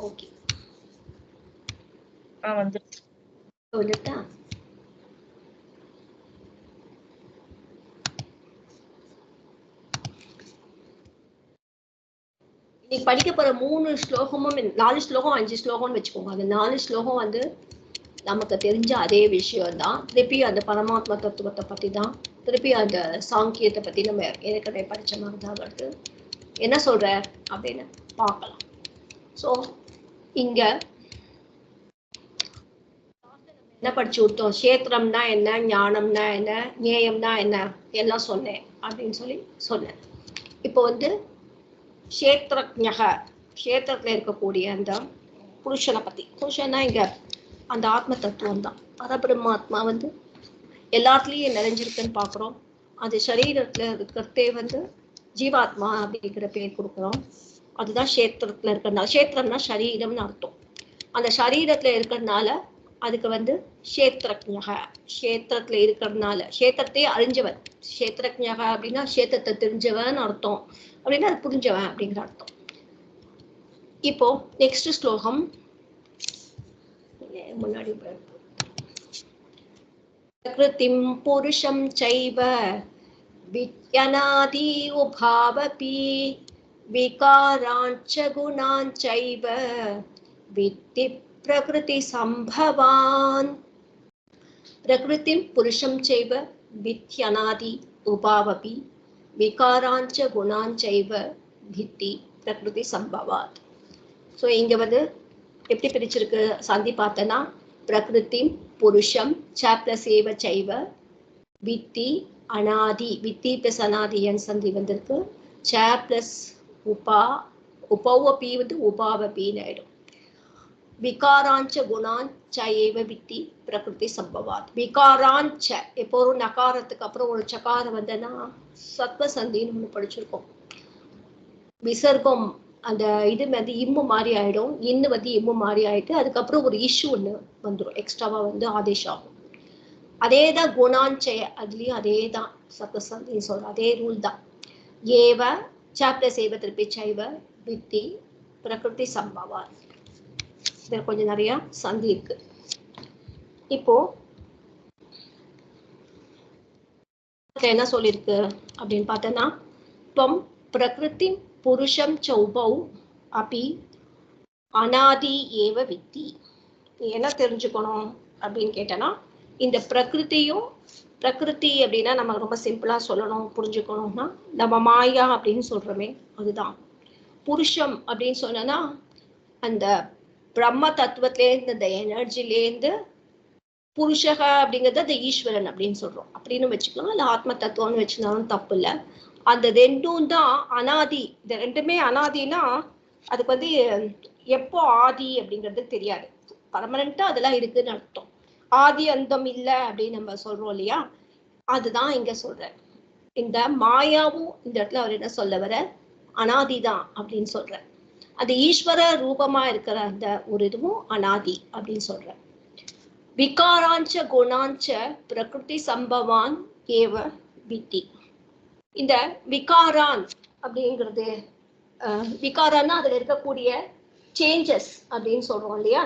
Okay வந்துருச்சு சொல்லிட்டா. இன்னைக்கு படிக்க போற 3 ஸ்லோகமும் 4 ஸ்லோகம் 5 ஸ்லோகம்னு வச்சுக்கோங்க. அந்த 4 ஸ்லோகம் வந்து நமக்கு தெரிஞ்ச அதே விஷயம் தான். திருப்பி அந்த பரமாத்மா தத்துவத்தை பத்தி தான், திருப்பி அந்த சாங்கியத்தை பத்தி நம்ம ஏற்கனவே படிச்ச மாதிரி தான் வருது. என்ன சொல்ற அப்படின்னு பார்க்கலாம். ஸோ இங்க என்ன படிச்சு விட்டோம்? கஷேத்திரம்னா என்ன, ஞானம்னா என்ன, ஞேயம்னா என்ன எல்லாம் சொன்னேன் அப்படின்னு சொன்னேன். இப்போ வந்து கஷேத்திரஜக, கஷேத்திரத்துல இருக்கக்கூடிய அந்த புருஷனை பத்தி. புருஷன்னா இங்க அந்த ஆத்ம தத்துவம் தான். பரபிரம்மாத்மா வந்து எல்லாத்துலயும் நிறைஞ்சிருக்குன்னு பாக்குறோம். அது சரீரத்துல இருக்கிறதே வந்து ஜீவாத்மா அப்படிங்கிற பேர் கொடுக்குறோம். அதுதான் கஷேத்திரத்துல இருக்கிறதுனால, கஷேத்திரம்னா சரீரம்னு அர்த்தம். அந்த சரீரத்துல இருக்கிறதுனால அதுக்கு வந்து கஷேத்திரஜக, கஷேத்திரத்துல இருக்கிறதுனால கஷேத்திரத்தையே அறிஞ்சவன். கஷேத்திரஜக அப்படின்னா கஷேத்திரத்தை தெரிஞ்சவன் அர்த்தம், அப்படின்னா அது புரிஞ்சவன் அப்படிங்கிற அர்த்தம். இப்போ நெக்ஸ்ட் ஸ்லோகம் முன்னாடி பிரகிருதிம் புருஷம் சைவ வித்யநாதி உபாவபி விகாராஞ்ச குணாஞ்சைவ வித்தி பிரகிருதி சம்பவான். பிரகிருதிம் புருஷம் சைவ வித்யநாதி உபாவபி விகாராஞ்ச குணாஞ்சைவ வித்தி பிரகிருதி சம்பவாத். ஸோ இங்க வந்து எப்படி பிரிச்சிருக்கு சந்தி பார்த்தனா, பிரகிருதிம் புருஷம் ச பிளஸ் ஏவ சைவ வித்தி அனாதி, வித்தி பிளஸ் அனாதியன் சந்தி வந்திருக்கு. ச பிளஸ் உபா, உபவபி வந்து உபாவபின்னு ஆயிடும். விகாராஞ்ச குணாஞ்ச ஏவ வித்தி பிரகிருதி சம்பவாத். விகாராஞ்ச இப்போ ஒரு நகாரத்துக்கு அப்புறம் ஒரு சகாரம் வந்தனா சத்வ சந்தின்னு ஒன்று படிச்சிருக்கோம். விசர்க்கம் அந்த இது வந்து இம்மு மாறி ஆயிடும், இன்னு வந்து இம்மு மாறி ஆயிட்டு அதுக்கப்புறம் ஒரு இஷ்யூ ஒன்று வந்துடும், எக்ஸ்ட்ராவா வந்து ஆதேஷம் ஆகும். அதே தான் குணாஞ்சய, அதுலயும் அதே தான் சத்வசந்தின்னு சொல்றோம், அதே ரூல் தான். ஏவ ச பிளஸ் ஏவ திருப்பி சைவ வித்தி பிரகிருதி சம்பவா. இதுல கொஞ்சம் நிறைய சந்தி இருக்கு. இப்போ என்ன சொல்லிருக்கு அப்படின்னு பார்த்தோன்னா, துவம் பிரகிருதி புருஷம் சௌபௌ அபி அனாதி ஏவ வித்தி. என்ன தெரிஞ்சுக்கணும் அப்படின்னு கேட்டனா, இந்த பிரகிருதியும், பிரகிருதி அப்படின்னா நம்ம ரொம்ப சிம்பிளா சொல்லணும் புரிஞ்சுக்கணும்னா நம்ம மாயா அப்படின்னு சொல்றோமே அதுதான். புருஷம் அப்படின்னு சொன்னா அந்த பிரம்ம தத்துவத்திலேருந்து, இந்த எனர்ஜிலேருந்து புருஷக அப்படிங்கிறது அந்த ஈஸ்வரன் அப்படின்னு சொல்றோம். அப்படின்னு வச்சுக்கலாம், இல்லை ஆத்ம தத்துவம்னு வச்சுனாலும் தப்பு இல்லை. அந்த ரெண்டும் தான் அனாதி. இந்த ரெண்டுமே அனாதினா அதுக்கு வந்து எப்போ ஆதி அப்படிங்கிறது தெரியாது, பர்மனண்டா அதெல்லாம் இருக்குன்னு அர்த்தம். ஆதி அந்தம் இல்லை அப்படின்னு நம்ம சொல்றோம் இல்லையா, அதுதான் இங்க சொல்ற. இந்த மாயாவும் இந்த இடத்துல அவர் என்ன சொல்ல வர, அனாதிதான் அப்படின்னு சொல்ற. அது ஈஸ்வர ரூபமா இருக்கிற அந்த ஒரு இதுவும் அனாதி அப்படின்னு சொல்ற. விகாராஞ்ச குணாஞ்ச பிரகிருதி சம்பவான் ஏவ வித்தி. இந்த விகாரான் அப்படிங்கிறது, விகாரம்னா அதுல இருக்கக்கூடிய சேஞ்சஸ் அப்படின்னு சொல்றோம் இல்லையா,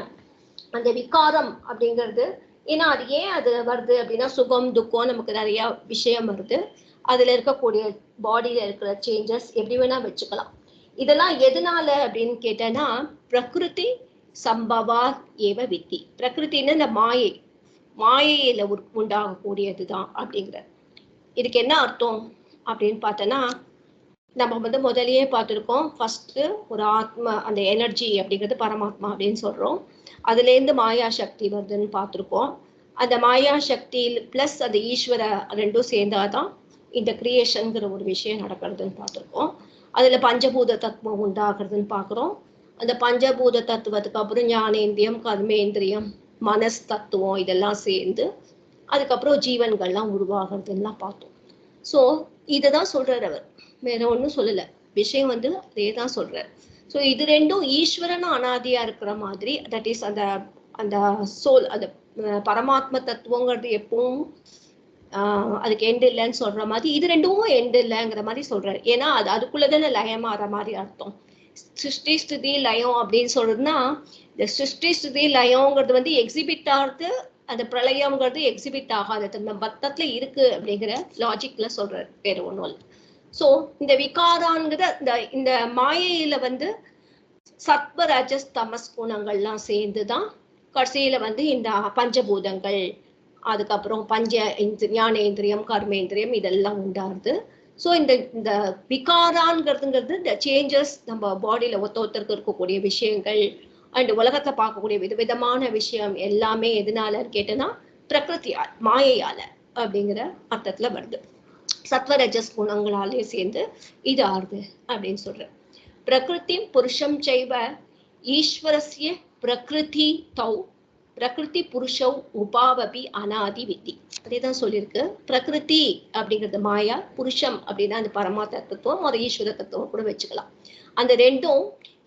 அந்த விகாரம் அப்படிங்கிறது ஏன்னா அது ஏன் அது வருது அப்படின்னா சுகம் துக்கம் நமக்கு நிறைய விஷயம் வருது, அதுல இருக்கக்கூடிய பாடியில இருக்கிற சேஞ்சஸ் எப்படி வேணா வச்சுக்கலாம். இதெல்லாம் எதனால அப்படின்னு கேட்டேன்னா, பிரகிருதி சம்பவா ஏவ வித்தி. பிரகிருத்தின்னு இந்த மாயை, மாயையில உண்டாகக்கூடியதுதான் அப்படிங்கிற. இதுக்கு என்ன அர்த்தம் அப்படின்னு பார்த்தோன்னா, நம்ம வந்து முதலையே பார்த்துருக்கோம். ஃபர்ஸ்ட் ஒரு ஆத்மா, அந்த எனர்ஜி அப்படிங்கிறது பரமாத்மா அப்படின்னு சொல்றோம். அதுலேருந்து மாயா சக்தி வருதுன்னு பார்த்துருக்கோம். அந்த மாயா சக்தி பிளஸ் அந்த ஈஸ்வர ரெண்டும் சேர்ந்தாதான் இந்த கிரியேஷன்ங்கிற ஒரு விஷயம் நடக்கிறதுன்னு பார்த்துருக்கோம். அதுல பஞ்சபூத தத்துவம் உண்டாகிறதுன்னு பார்க்குறோம். அந்த பஞ்சபூத தத்துவத்துக்கு அப்புறம் ஞானேந்திரியம், கர்மேந்திரியம், மனஸ் தத்துவம் இதெல்லாம் சேர்ந்து அதுக்கப்புறம் ஜீவன்கள்லாம் உருவாகிறதுலாம் பார்த்தோம். ஸோ இதை தான் சொல்றார் அவர், வேற ஒன்றும் சொல்லல. விஷயம் வந்து அதே தான் சொல்றார். ஸோ இது ரெண்டும் ஈஸ்வரனும் அனாதியா இருக்கிற மாதிரி, தட் இஸ் அந்த அந்த சோல், அந்த பரமாத்ம தத்துவங்கிறது எப்பவும் அதுக்கு எண்டு இல்லைன்னு சொல்ற மாதிரி இது ரெண்டும் எண்டு இல்லைங்கிற மாதிரி சொல்றாரு. ஏன்னா அது அதுக்குள்ளதானே லயமாற மாதிரி அர்த்தம். சிருஷ்டி ஸ்திதி லயம் அப்படின்னு சொல்றதுன்னா இந்த சிருஷ்டி ஸ்திதி லயம்ங்கிறது வந்து எக்ஸிபிட் ஆகுது, அந்த பிரளயம்ங்கிறது எக்ஸிபிட் ஆகாது, நம்ம பத்தத்துல இருக்கு அப்படிங்கிற லாஜிக்ல சொல்றாரு, வேற ஒன்றும் இல்லை. ஸோ இந்த விகாரான்கிற இந்த மாயையில வந்து சத்வ ரஜஸ் தமஸ் குணங்கள்லாம் சேர்ந்துதான் கடைசியில வந்து இந்த பஞ்சபூதங்கள், அதுக்கப்புறம் ஞானேந்திரியம் கர்மேந்திரியம் இதெல்லாம் உண்டாருது. ஸோ இந்த விகாரான்ங்கிறதுங்கிறது இந்த சேஞ்சஸ் நம்ம பாடியில ஒருத்தருக்கு இருக்கக்கூடிய விஷயங்கள் அண்ட் உலகத்தை பார்க்கக்கூடிய விதவிதமான விஷயம் எல்லாமே எதனால கேட்டோன்னா பிரகிருதியால், மாயையால அப்படிங்கிற அர்த்தத்துல வருது. சத்வரஜஸ் குணங்களாலே சேர்ந்து இது ஆறுது அப்படின்னு சொல்றேன். பிரகிருதி புருஷம் செய்வ ஈஸ்வரஸ்ய பிரகிருதி தௌ பிரகிருதி புருஷௌ உபாவபி அநாதி வித்தி. அதேதான் சொல்லியிருக்கு. பிரகிருதி அப்படிங்கிறது மாயா, புருஷம் அப்படின்னா அந்த பரமா தத்துவம், ஒரு ஈஸ்வர தத்துவம் கூட வச்சுக்கலாம். அந்த ரெண்டும்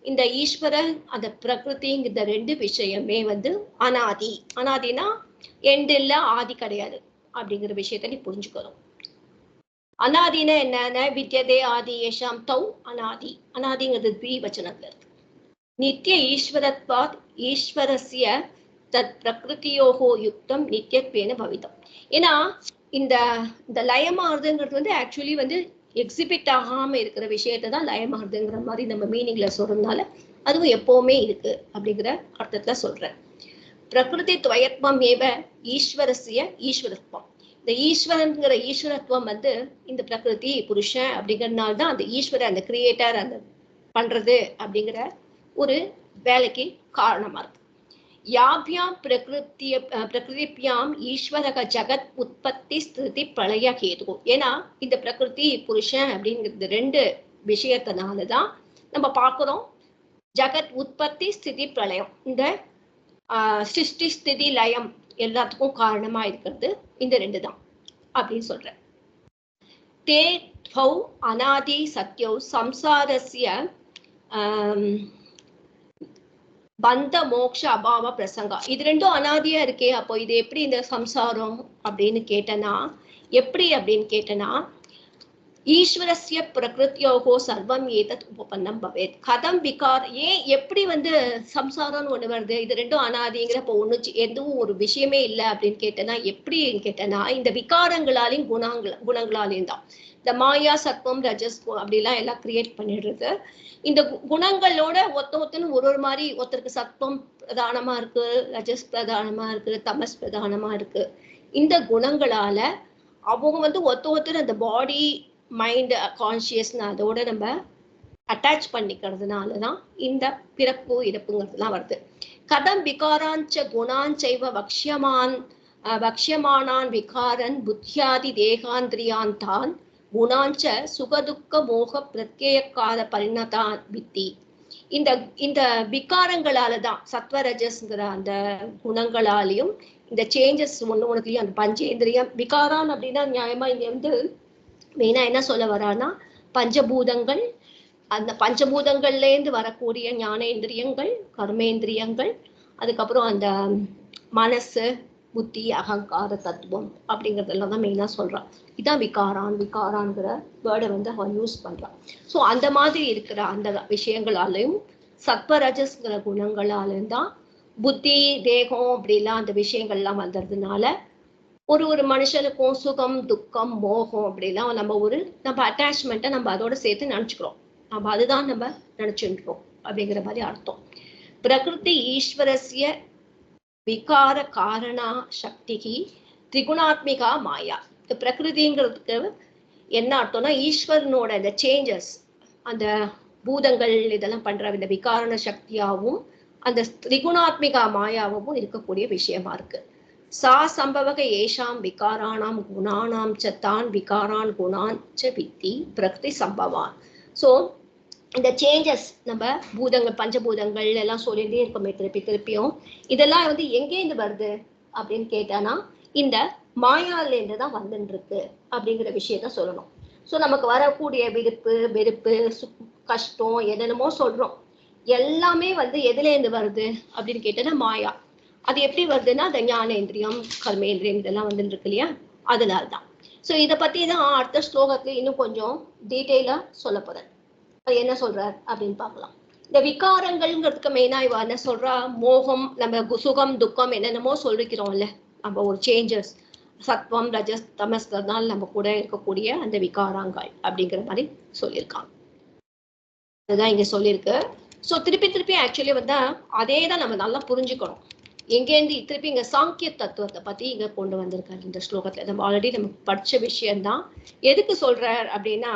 இந்த ஈஸ்வரன் அந்த பிரகிருதிங்கிற ரெண்டு விஷயமே வந்து அனாதி. அனாதினா எண்டு இல்ல, ஆதி கிடையாது அப்படிங்கிற விஷயத்த நீ புரிஞ்சுக்கணும். அனாதினா என்னன்னா வித்யதே ஆதி ஏஷாம் தௌ அனாதி. அனாதிங்கிறது த்விவச்சனத்துல இருக்கு. நித்திய ஈஸ்வரத்வாத் ஈஸ்வரஸ்ய தத் பிரகிருதியோகோ யுக்தம் நித்தியத்வேன பவிதம். ஏன்னா இந்த லயமாறுதுங்கிறது வந்து ஆக்சுவலி வந்து எக்ஸிபிட் ஆகாம இருக்கிற விஷயத்தை தான் லயமாறுதுங்கிற மாதிரி நம்ம மீனிங்ல சொல்றதுனால அதுவும் எப்பவுமே இருக்கு அப்படிங்கிற அர்த்தத்துல சொல்றேன். பிரகிருதி துவயத்வம் ஏவ ஈஸ்வரஸ்ய ஈஸ்வரத்வம். இந்த ஈஸ்வரன்கிற ஈஸ்வரத்துவம் வந்து இந்த பிரகிருதி புருஷன் அப்படிங்கிறதுனால தான் அந்த ஈஸ்வரன், அந்த கிரியேட்டர் அந்த பண்றது அப்படிங்கிற ஒரு வேலைக்கு காரணமா இருக்கு. யாபியாம் பிரகிருதிபியாம் ஈஸ்வரக ஜகத் உற்பத்தி ஸ்திதி பிரளய கேது. ஏன்னா இந்த பிரகிருதி புருஷன் அப்படிங்கிறது ரெண்டு விஷயத்தினாலதான் நம்ம பார்க்கிறோம் ஜகத் உற்பத்தி ஸ்திதி பிரளயம், இந்த சிருஷ்டி ஸ்திதி லயம் எல்லாத்துக்கும் காரணமா இருக்கிறது இந்த ரெண்டு தான் அப்படின்னு சொல்றேன். தே தௌ அநாதி சத்யௌ சம்சாரஸ்ய பந்த மோக்ஷ அபாவ பிரசங்கா. இது ரெண்டும் அனாதியா இருக்கே, அப்போ இது எப்படி இந்த சம்சாரம் அப்படின்னு கேட்டனா எப்படி அப்படின்னு கேட்டனா ஈஸ்வரஸ்ய பிரகிருத்தியோகோ சர்வம் ஏதத் உபபன்னம் பவேத். கதம் விகார், ஏன் எப்படி வந்து சம்சாரம்னு ஒண்ணு வருது, இது ரெண்டும் அனாதிங்கிறப்போ ஒண்ணு எதுவும் ஒரு விஷயமே இல்லை அப்படின்னு கேட்டனா எப்படின்னு கேட்டனா இந்த விகாரங்களாலையும் குணங்களாலையும் தான். இந்த மாயா சத்வம் ரஜஸ் அப்படிலாம் எல்லாம் கிரியேட் பண்ணிடுறது. இந்த குணங்களோட ஒருத்தன்னு ஒரு மாதிரி, ஒருத்தருக்கு சத்வம் பிரதானமா இருக்கு, ரஜஸ் பிரதானமா இருக்கு, தமஸ் பிரதானமா இருக்கு. இந்த குணங்களால அவங்க வந்து ஒருத்தர் அந்த பாடி மைண்ட் கான்சியஸ் அதோட நம்ம அட்டாச் பண்ணிக்கிறதுனாலதான் இந்த பிறப்பு இறப்புங்கிறதுலாம் வருது. கதம் விகாராஞ்ச குணாஞ்சைவ வக்ஷமானான் விகாரன் புத்தியாதி தேகாந்திரியான் தான் குணாஞ்ச சுகதுக்க மோக பிரத்யேகாத பரிணதான் வித்தி. இந்த விகாரங்களாலதான் சத்வரஜஸ்ங்கிற அந்த குணங்களாலையும் இந்த சேஞ்சஸ் ஒண்ணுலயும் அந்த பஞ்சேந்திரியம் விகாரான் அப்படின்னா நியாயமா இங்க வந்து மெயினா என்ன சொல்ல வரான்னா பஞ்சபூதங்கள், அந்த பஞ்சபூதங்கள்ல இருந்து வரக்கூடிய ஞானேந்திரியங்கள் கர்மேந்திரியங்கள், அதுக்கப்புறம் அந்த மனசு புத்தி அகங்கார தத்துவம் அப்படிங்கறதெல்லாம் தான் மெயினா சொல்றான். இதான் விகாரான்கிற வேர்டை வந்து அவன் யூஸ் பண்றான். ஸோ அந்த மாதிரி இருக்கிற அந்த விஷயங்களாலையும் சத்வரஜஸ்ங்கிற குணங்களாலும் தான் புத்தி தேகம் அப்படிலாம் அந்த விஷயங்கள்லாம் வந்ததுனால ஒரு மனுஷனுக்கும் சுகம் துக்கம் மோகம் அப்படிலாம் நம்ம அட்டாச்மெண்ட்டை நம்ம அதோட சேர்த்து நினைச்சுக்கிறோம். நம்ம அதுதான் நம்ம நினைச்சுன்றோம் அப்படிங்கிற மாதிரி அர்த்தம். பிரகிருதி ஈஸ்வரஸ்ய விகார காரணா சக்திகி திரிகுணாத்மிகா மாயா. பிரகிருதிங்கிறதுக்கு என்ன அர்த்தம்னா ஈஸ்வரனோட இந்த சேஞ்சஸ், அந்த பூதங்கள் இதெல்லாம் பண்ற இந்த விகாரண சக்தியாவும் அந்த திரிகுணாத்மிகா மாயாவும் இருக்கக்கூடிய விஷயமா இருக்கு. சா சம்பவக ஏஷாம் விகாராணாம் குணானாம் சத்தான் விகாரான் குணான் ச வித்தி பிரகிருதி சம்பவான். ஸோ இந்த சேஞ்சஸ் நம்ம பூதங்கள் பஞ்சபூதங்கள் எல்லாம் சொல்லிட்டே இருக்கோமே திருப்பியும், இதெல்லாம் வந்து எங்கேருந்து வருது அப்படின்னு கேட்டானா இந்த மாயாலேருந்து தான் வந்துட்டு இருக்கு அப்படிங்கிற விஷயத்த சொல்லணும். ஸோ நமக்கு வரக்கூடிய விருப்பு வெறுப்பு கஷ்டம் என்னென்னமோ சொல்றோம், எல்லாமே வந்து எதுலேருந்து வருது அப்படின்னு கேட்டனா மாயா. அது எப்படி வருதுன்னா அந்த ஞானேந்திரியம் கர்மேந்திரியம் இதெல்லாம் வந்துட்டு இருக்கு இல்லையா, அதனால்தான். ஸோ இதை பத்தி தான் அடுத்த ஸ்லோகத்துல இன்னும் கொஞ்சம் டீட்டெயிலா சொல்ல போறேன். அது என்ன சொல்றார் அப்படின்னு பார்க்கலாம். இந்த விகாரங்கள்ங்கிறதுக்கு மெயினா இவ என்ன சொல்றா, மோகம், நம்ம சுகம் துக்கம் என்னென்னமோ சொல்லிக்கிறோம்ல, நம்ம ஒரு சேஞ்சஸ் சத்வம் ரஜஸ் தமஸ்கிறதுனால நம்ம கூட இருக்கக்கூடிய அந்த விகாரங்கள் அப்படிங்கிற மாதிரி சொல்லியிருக்காங்க. அதுதான் இங்க சொல்லியிருக்கு. ஸோ திருப்பி திருப்பி ஆக்சுவலி வந்து அதே தான் நம்ம நல்லா புரிஞ்சுக்கணும். எங்கேருந்து திருப்பி இங்க சாங்கிய தத்துவத்தை பத்தி இங்க கொண்டு வந்திருக்காரு இந்த ஸ்லோகத்துல. நம்ம ஆல்ரெடி நம்ம படிச்ச விஷயம்தான். எதுக்கு சொல்றார் அப்படின்னா,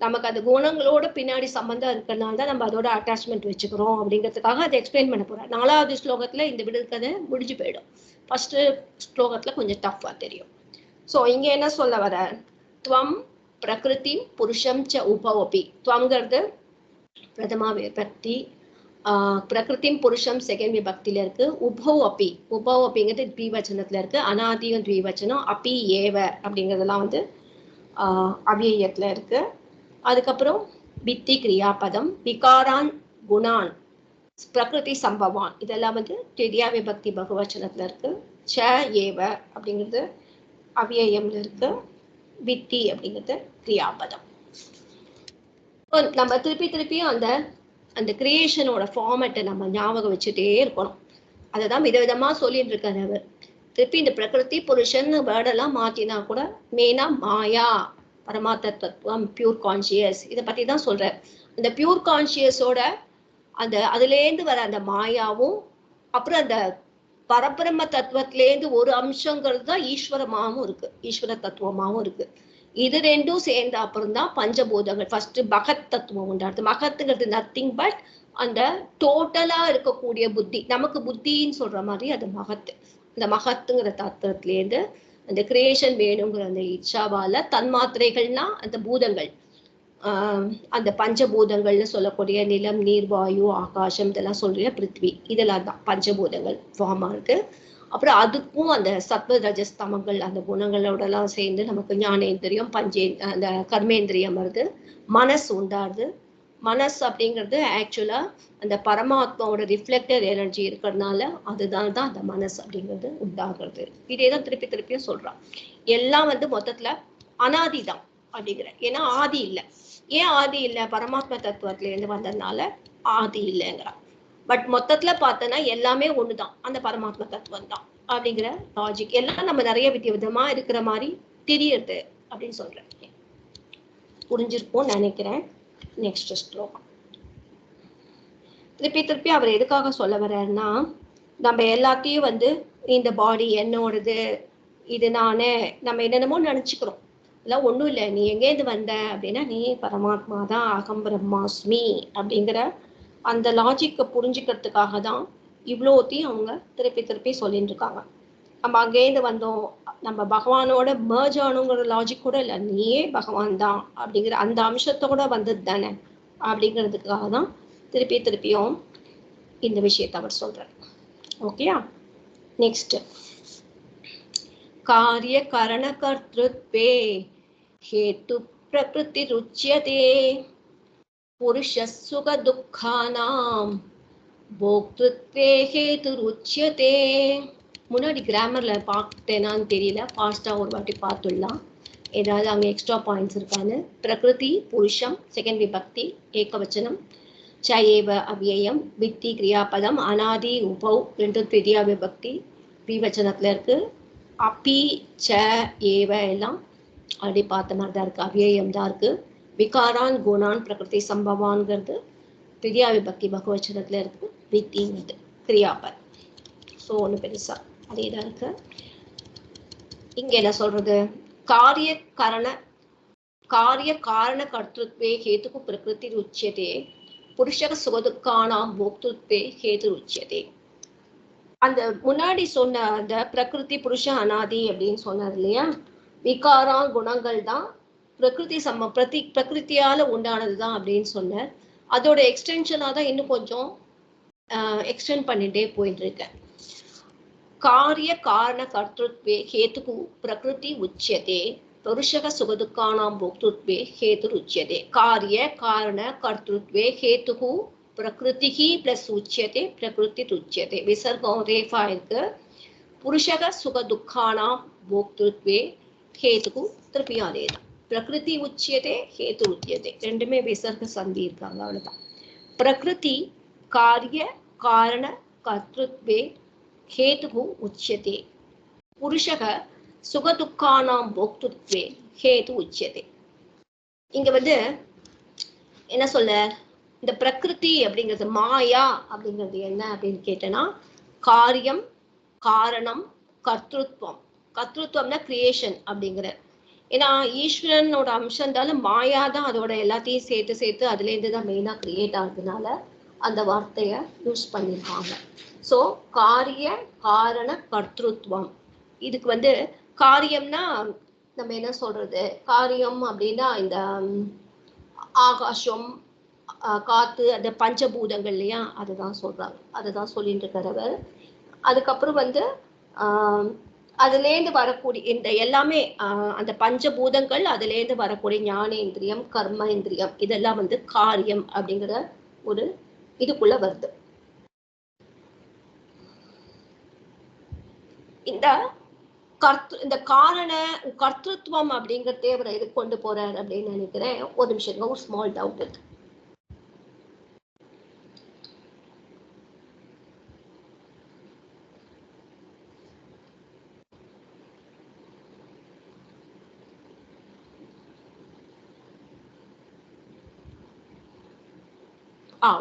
நமக்கு அந்த குணங்களோட பின்னாடி சம்பந்தம் இருக்கிறதுனால தான் நம்ம அதோட அட்டாச்மெண்ட் வச்சுக்கிறோம் அப்படிங்கிறதுக்காக அதை எக்ஸ்பிளைன் பண்ண போறோம். 4வது ஸ்லோகத்துல இந்த விடுக்கதை முடிஞ்சு போயிடும். ஃபர்ஸ்ட் ஸ்லோகத்துல கொஞ்சம் டஃபா தெரியும். ஸோ இங்க என்ன சொல்ல வர, துவம் பிரகிருதி புருஷம் ச உபவபி. துவங்கிறது பிரதமா விபக்தி, பிரகிருதிம் புருஷம் செகண்ட் விபக்தியில இருக்கு. உபௌ அப்பி, உபௌ அப்படிங்கிறது த்விவச்சனத்துல இருக்கு. அனாதியும் த்விவச்சனம், அப்பி ஏவ அப்படிங்கிறதுலாம் வந்து அவ்யயத்துல இருக்கு. அதுக்கப்புறம் வித்தி கிரியாபதம், விகாரான் குணான் பிரகிருதி சம்பவான், இதெல்லாம் வந்து திரியா விபக்தி பகுவச்சனத்துல இருக்கு. ச ஏவ அப்படிங்கிறது அவ்யயம்ல இருக்கு. வித்தி அப்படிங்கிறது கிரியாபதம். நம்ம திருப்பி திருப்பியும் அந்த அந்த கிரியேஷனோட ஃபார்மேட்டை நம்ம ஞாபகம் வச்சுட்டே இருக்கணும். அதை தான் விதவிதமா சொல்லிட்டு இருக்காரு அவர். திருப்பி இந்த பிரகிருதி புருஷன் வேர்டெல்லாம் மாத்தினா கூட மெயினா மாயா, பரமார்த்த தத்துவம், பியூர் கான்சியஸ், இதை பத்தி தான் சொல்றார். அந்த பியூர் கான்சியஸோட அந்த அதுலேருந்து வர அந்த மாயாவும் அப்புறம் அந்த பரபிரம்ம தத்துவத்திலேருந்து ஒரு அம்சங்கிறது தான் ஈஸ்வரமாகவும் இருக்கு, ஈஸ்வர தத்துவமாகவும் இருக்கு. இது ரெண்டும் சேர்ந்த அப்புறம் தான் பஞ்சபூதங்கள். ஃபர்ஸ்ட் மகத் தத்துவம் உண்டாடுது. மகத்துங்கிறது நத்திங் பட் அந்த டோட்டலா இருக்கக்கூடிய புத்தி. நமக்கு புத்தின்னு சொல்ற மாதிரி அது மகத்து. அந்த மகத்துங்கிற தத்துவத்திலேருந்து அந்த கிரியேஷன் வேணுங்கிற அந்த இச்சாவால தன்மாத்திரைகள்னா அந்த பூதங்கள், அந்த பஞ்சபூதங்கள்னு சொல்லக்கூடிய நிலம், நீர், வாயு, ஆகாசம், இதெல்லாம் சொல்றிய பிருத்வி, இதெல்லாம் தான் பஞ்சபூதங்கள் ஃபார்மா இருக்கு. அப்புறம் அதுக்கும் அந்த சத்வ ரஜஸ்தமங்கள் அந்த குணங்களோட எல்லாம் சேர்ந்து நமக்கு ஞானேந்திரியம், அந்த கர்மேந்திரியம் வருது, மனசு உண்டாருது. மனசு அப்படிங்கிறது ஆக்சுவலா அந்த பரமாத்மாவோட ரிஃப்ளெக்டர் எனர்ஜி இருக்கிறதுனால அதுதான் தான் அந்த மனசு அப்படிங்கிறது உண்டாகிறது. இதே தான் திருப்பி திருப்பியும் சொல்றான். எல்லாம் வந்து மொத்தத்துல அனாதிதான் அப்படிங்கிற. ஏன்னா ஆதி இல்லை. ஏன் ஆதி இல்லை? பரமாத்மா தத்துவத்துல இருந்து வந்ததுனால ஆதி இல்லைங்கிறான். பட் மொத்தத்துல பார்த்தோன்னா எல்லாமே ஒண்ணுதான், அந்த பரமாத்மா தத்துவம் தான் அப்படிங்கிற லாஜிக். எல்லாம் நம்ம நிறைய விதமா இருக்கிற மாதிரி தெரியுது அப்படின்னு சொல்றேன். புரிஞ்சிருக்கும்னு நினைக்கிறேன். நெக்ஸ்ட் ஸ்லோகம். திருப்பி திருப்பி அவர் எதுக்காக சொல்ல வர்றாருன்னா, நம்ம எல்லாத்தையும் வந்து இந்த பாடி என்னோடது, இது நானே, நம்ம என்னென்னமோ நினைச்சுக்கிறோம். எல்லாம் ஒண்ணும் இல்லை, நீ எங்கேருந்து வந்த அப்படின்னா நீ பரமாத்மா தான், அகம் பிரம்மாஸ்மி அப்படிங்கிற அந்த லாஜிக்கை புரிஞ்சுக்கிறதுக்காக தான் இவ்வளோத்தையும் அவங்க திருப்பி திருப்பி சொல்லிட்டு இருக்காங்க. நம்ம அங்கேருந்து வந்தோம், நம்ம பகவானோட மேர்ஜ் ஆனுங்கிற லாஜிக் கூட இல்லை, நீயே பகவான் தான் அப்படிங்கிற அந்த அம்சத்தோட வந்தது தானே அப்படிங்கிறதுக்காக தான் திருப்பி திருப்பியும் இந்த விஷயத்தை அவர் சொல்றார். ஓகேயா? நெக்ஸ்ட், காரிய கரண கர்த்ருத்வே ஹேத்து பிரகிருதி ருச்யதே புருஷ சுக துக்கானாம் போக்துத்வே ஹேது ருச்யதே. முன்னாடி கிராமர்ல பார்த்தேனான்னு தெரியல, ஃபாஸ்டா ஒரு வாட்டி பார்த்துடலாம். ஏதாவது அங்கே எக்ஸ்ட்ரா பாயிண்ட்ஸ் இருக்கான்னு. பிரகிருதி புருஷம் செகண்ட் விபக்தி ஏகவச்சனம், ச ஏவ அவ்யயம், வித்தி கிரியாபதம், அனாதி உபௌ ரெண்டு திரியா விபக்தி விவச்சனத்துல இருக்கு. அப்பி ச ஏவ எல்லாம் அப்படி பார்த்த மாதிரி தான் இருக்கு, அவ்யயம் தான் இருக்கு. விகாரான் குணான் பிரகிருதி சம்பவான்கிறது திரியா விபக்தி பகுவச்சனத்துல இருக்கு. வித்திங்கிறது கிரியாபத். ஸோ ஒன்று பெருசா அதே தான் இருக்கு. இங்க என்ன சொல்றது, காரிய காரண கர்த்தத்வே ஹேதுக்கு பிரகிருதி ருச்சியதே புருஷக சுகதுக்கானாம் போக்துத்வே ஹேது ருச்சியதே. அந்த முன்னாடி சொன்ன அந்த பிரகிருதி புருஷ அனாதி அப்படின்னு சொன்னது இல்லையா, விகாரா குணங்கள் தான் பிரகிருதி பிரகிருத்தியால உண்டானது தான் அப்படின்னு சொன்ன அதோட எக்ஸ்டென்ஷனா தான் இன்னும் கொஞ்சம் எக்ஸ்டெண்ட் பண்ணிட்டே போயிட்டு இருக்கேன். காரிய காரண கர்த்தத்வே ஹேதுக்கு பிரகிருதி உச்சியதே புருஷக சுகதுக்கானாம் போக்துத்வே ஹேது ருச்சியதே. காரிய காரண கர்த்தத்வே ஹேதுக்கு பிரகிருதி பிளஸ் உச்சியதே பிரகிருதி ருச்சியதே. விசர்க்கம் ரேஃபா இருக்கு. புருஷக சுக துக்கானாம் போக்துத்வே ஹேதுக்கு திருப்பியும் அதேதான். பிரகிருதி உச்சியதே ஹேது உச்சியதே, ரெண்டுமே விசர்க்க சந்தி இருக்காங்க, அவ்வளவுதான். பிரகிருதி காரிய காரண கர்த்ருத்வே ஹேதுகு உச்யதே புருஷக சுகதுக்கானாம் போக்துத்வே ஹேது உச்யதே. இங்க வந்து என்ன சொல்ல, இந்த பிரகிருதி அப்படிங்கிறது மாயா அப்படிங்கிறது என்ன அப்படின்னு கேட்டனா, காரியம் காரணம் கர்த்திருவம். கர்த்திருவம்னா கிரியேஷன் அப்படிங்கிற. ஏன்னா ஈஸ்வரனோட அம்சம் தால மாயா தான் அதோட எல்லாத்தையும் சேர்த்து சேர்த்து அதுல இருந்து தான் மெயினா கிரியேட் ஆகுறதுனால அந்த வார்த்தைய யூஸ் பண்ணிருக்காங்க. சோ காரிய காரண கர்த்திருவம். இதுக்கு வந்து காரியம்னா நம்ம என்ன சொல்றது, காரியம் அப்படின்னா இந்த ஆகாசம் காத்து அந்த பஞ்சபூதங்கள் இல்லையா, அதுதான் சொல்றாங்க, அதுதான் சொல்லிட்டு இருக்கிறவர். அதுக்கப்புறம் வந்து அதுலேருந்து வரக்கூடிய இந்த எல்லாமே அந்த பஞ்சபூதங்கள் அதுலேருந்து வரக்கூடிய ஞானேந்திரியம் கர்மேந்திரியம் இதெல்லாம் வந்து காரியம் அப்படிங்கிற ஒரு இதுக்குள்ள வருது. இந்த காரண கர்த்திருவம் அப்படிங்கிறதே அவர் இது கொண்டு போறார் அப்படின்னு நினைக்கிறேன். ஒரு நிமிஷம், ஒரு ஸ்மால் டவுட் இருக்கு.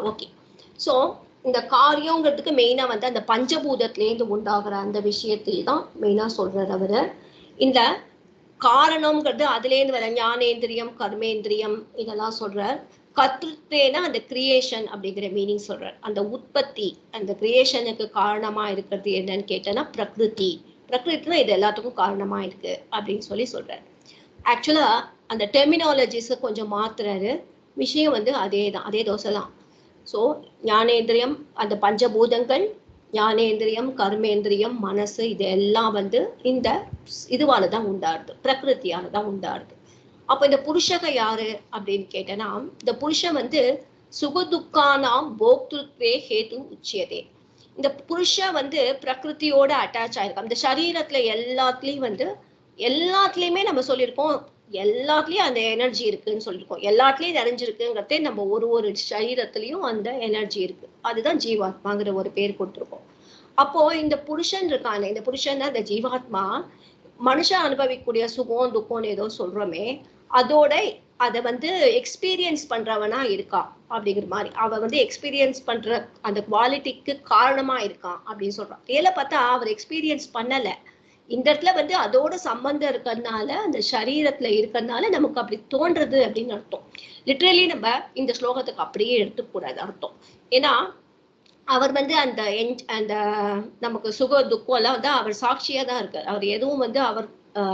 ஓகே. ஸோ இந்த காரியங்கிறதுக்கு மெயினா வந்து அந்த பஞ்சபூதத்திலேருந்து உண்டாகிற அந்த விஷயத்தையும் தான் மெயினா சொல்றார் அவரு. இந்த காரணம்ங்கிறது அதுலேருந்து வர ஞானேந்திரியம் கர்மேந்திரியம் இதெல்லாம் சொல்றார். கர்த்திருவேனா அந்த கிரியேஷன் அப்படிங்கிற மீனிங் சொல்றார். அந்த உற்பத்தி அந்த கிரியேஷனுக்கு காரணமா இருக்கிறது என்னன்னு கேட்டேன்னா பிரகிருதி. பிரகிருதினா இது எல்லாத்துக்கும் காரணமா இருக்கு அப்படின்னு சொல்றார். ஆக்சுவலா அந்த டெர்மினாலஜிஸை கொஞ்சம் மாத்துறாரு. விஷயம் வந்து அதே தான், அதே தோசை தான். ஸோ ஞானேந்திரியம் அந்த பஞ்சபூதங்கள், ஞானேந்திரியம் கர்மேந்திரியம் மனசு இது எல்லாம் வந்து இந்த இதுவால தான் உண்டாடுது, பிரகிருத்தியால தான் உண்டாடுது. அப்போ இந்த புருஷக யாரு அப்படின்னு கேட்டேன்னா, இந்த புருஷன் வந்து சுகதுக்கானாம் போக்துத்வே ஹேது உச்சியதே. இந்த புருஷன் வந்து பிரகிருத்தியோட அட்டாச் ஆயிருக்கும். இந்த சரீரத்துல எல்லாத்துலயுமே நம்ம சொல்லியிருக்கோம், எல்லாத்துலயும் அந்த எனர்ஜி இருக்குன்னு சொல்லியிருக்கோம். எல்லாத்துலயும் நிறைஞ்சிருக்குங்கிறதே நம்ம ஒரு சரீரத்திலையும் அந்த எனர்ஜி இருக்கு. அதுதான் ஜீவாத்மாங்கிற ஒரு பேர் கொடுத்துருக்கோம். அப்போ இந்த புருஷன் இருக்கானே, இந்த புருஷன் அந்த ஜீவாத்மா மனுஷன் அனுபவிக்கக்கூடிய சுகம் துக்கம் ஏதோ சொல்றோமே, அதோட அதை வந்து எக்ஸ்பீரியன்ஸ் பண்றவனா இருக்கா அப்படிங்கிற மாதிரி, அவ வந்து எக்ஸ்பீரியன்ஸ் பண்ற அந்த குவாலிட்டிக்கு காரணமா இருக்கான் அப்படின்னு சொல்றான். ஏல பார்த்தா அவர் எக்ஸ்பீரியன்ஸ் பண்ணல. இந்த இடத்துல வந்து அதோட சம்பந்தம் இருக்கிறதுனால, அந்த சரீரத்துல இருக்கிறதுனால நமக்கு அப்படி தோன்றது அப்படின்னு அர்த்தம். லிட்ரலி நம்ம இந்த ஸ்லோகத்துக்கு அப்படியே எடுத்துக்கூடாது அர்த்தம். ஏன்னா அவர் வந்து அந்த நமக்கு சுக துக்கம் எல்லாம் வந்து அவர் சாட்சியா தான் இருக்கார். அவர் எதுவும் வந்து அவர்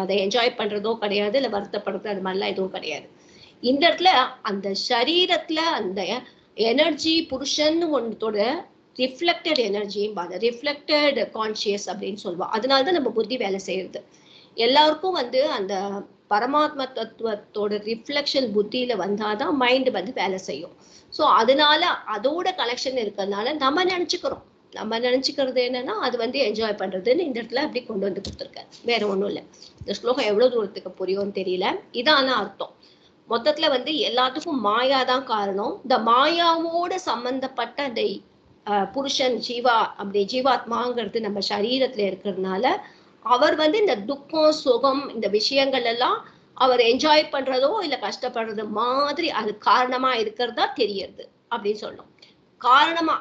அதை என்ஜாய் பண்றதோ கிடையாது, இல்லை வருத்தப்படுறது அது மாதிரிலாம் எதுவும் கிடையாது. இந்த இடத்துல அந்த சரீரத்துல அந்த எனர்ஜி புருஷன் ஒன்றோட ரிஃப்ளெக்டட் எனர்ஜியும் ரிஃப்ளெக்டட் கான்சியஸ் அப்படின்னு சொல்லுவோம். அதனாலதான் நம்ம புத்தி வேலை செய்யறது. எல்லாருக்கும் வந்து அந்த பரமாத்ம தத்துவத்தோட ரிஃப்ளெக்ஷன் புத்தியில வந்தாதான் மைண்ட் வந்து வேலை செய்யும். ஸோ அதனால அதோட கனெக்ஷன் இருக்கிறதுனால நம்ம நினைச்சுக்கிறது என்னன்னா அது வந்து என்ஜாய் பண்றதுன்னு இந்த இடத்துல அப்படி கொண்டு வந்து கொடுத்துருக்காரு. வேற ஒன்றும் இல்லை. இந்த ஸ்லோகம் எவ்வளவு தூரத்துக்கு புரியும்னு தெரியல. இதான அர்த்தம். மொத்தத்துல வந்து எல்லாத்துக்கும் மாயாதான் காரணம். இந்த மாயாவோட சம்பந்தப்பட்ட அந்த புருஷன் ஜீவாத்மாங்கிறது நம்ம சரீரத்துல இருக்கிறதுனால அவர் வந்து இந்த துக்கம் சுகம் இந்த விஷயங்கள் எல்லாம் அவர் என்ஜாய் பண்றதோ இல்ல கஷ்டப்படுறது மாதிரி அது காரணமா இருக்கிறதா தெரியறது அப்படின்னு சொல்லணும்.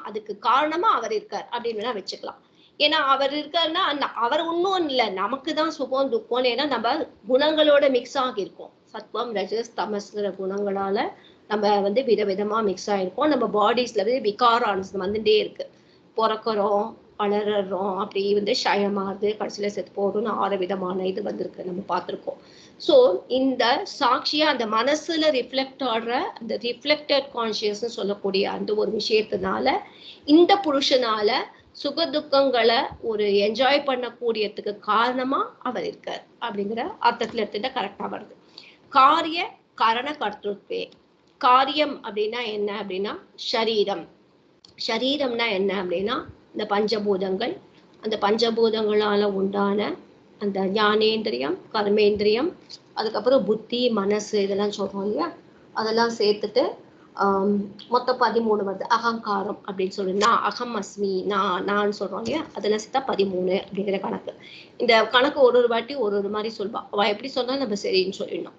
அதுக்கு காரணமா அவர் இருக்கார் அப்படின்னு வச்சுக்கலாம். ஏன்னா அவர் இருக்காருன்னா அவர் ஒன்றும் இல்லை, நமக்கு தான் சுகம் துக்கம். ஏன்னா நம்ம குணங்களோட மிக்ஸ் ஆகியிருக்கோம். சத்வம் ரஜஸ் தமஸ்ங்கிற குணங்களால நம்ம வந்து விதவிதமா மிக்ஸ் ஆயிருக்கோம். நம்ம பாடிஸ்ல வந்து விகாரான்ஸ் வந்துட்டே இருக்கு. பிறக்கிறோம், வளர்றோம், அப்படி வந்து ஷயமாகுது, கடைசியில செத்து போறோம்னு 6 விதமான இது வந்திருக்கு, நம்ம பார்த்துருக்கோம். ஸோ இந்த சாட்சியா அந்த மனசுல ரிஃப்ளெக்ட் ஆடுற அந்த ரிஃப்ளெக்டட் கான்சியஸ் சொல்லக்கூடிய அந்த ஒரு விஷயத்தினால இந்த புருஷனால சுக துக்கங்களை ஒரு என்ஜாய் பண்ணக்கூடியதுக்கு காரணமா அவர் இருக்கார் அப்படிங்கிற அர்த்தத்துல எடுத்துட்டா கரெக்டா வருது. காரிய கரண கர்த்திருவே. காரியம் அப்படின்னா என்ன அப்படின்னா சரீரம். சரீரம்னா என்ன அப்படின்னா இந்த பஞ்சபூதங்கள். அந்த பஞ்சபூதங்களால உண்டான அந்த ஞானேந்திரியம் கர்மேந்திரியம் அதுக்கப்புறம் புத்தி மனசு இதெல்லாம் சொல்றோம் இல்லையா, அதெல்லாம் சேர்த்துட்டு மொத்தம் 13 வருது. அகங்காரம் அப்படின்னு சொல்லி நான் அகம் அஸ்மி நான் சொல்றோம் இல்லையா, அதெல்லாம் சேர்த்தா 13 அப்படிங்கிற கணக்கு. இந்த கணக்கு ஒரு வாட்டி ஒரு மாதிரி சொல்வா. அவ எப்படி சொன்னா நம்ம சரின்னு சொல்லிடணும்.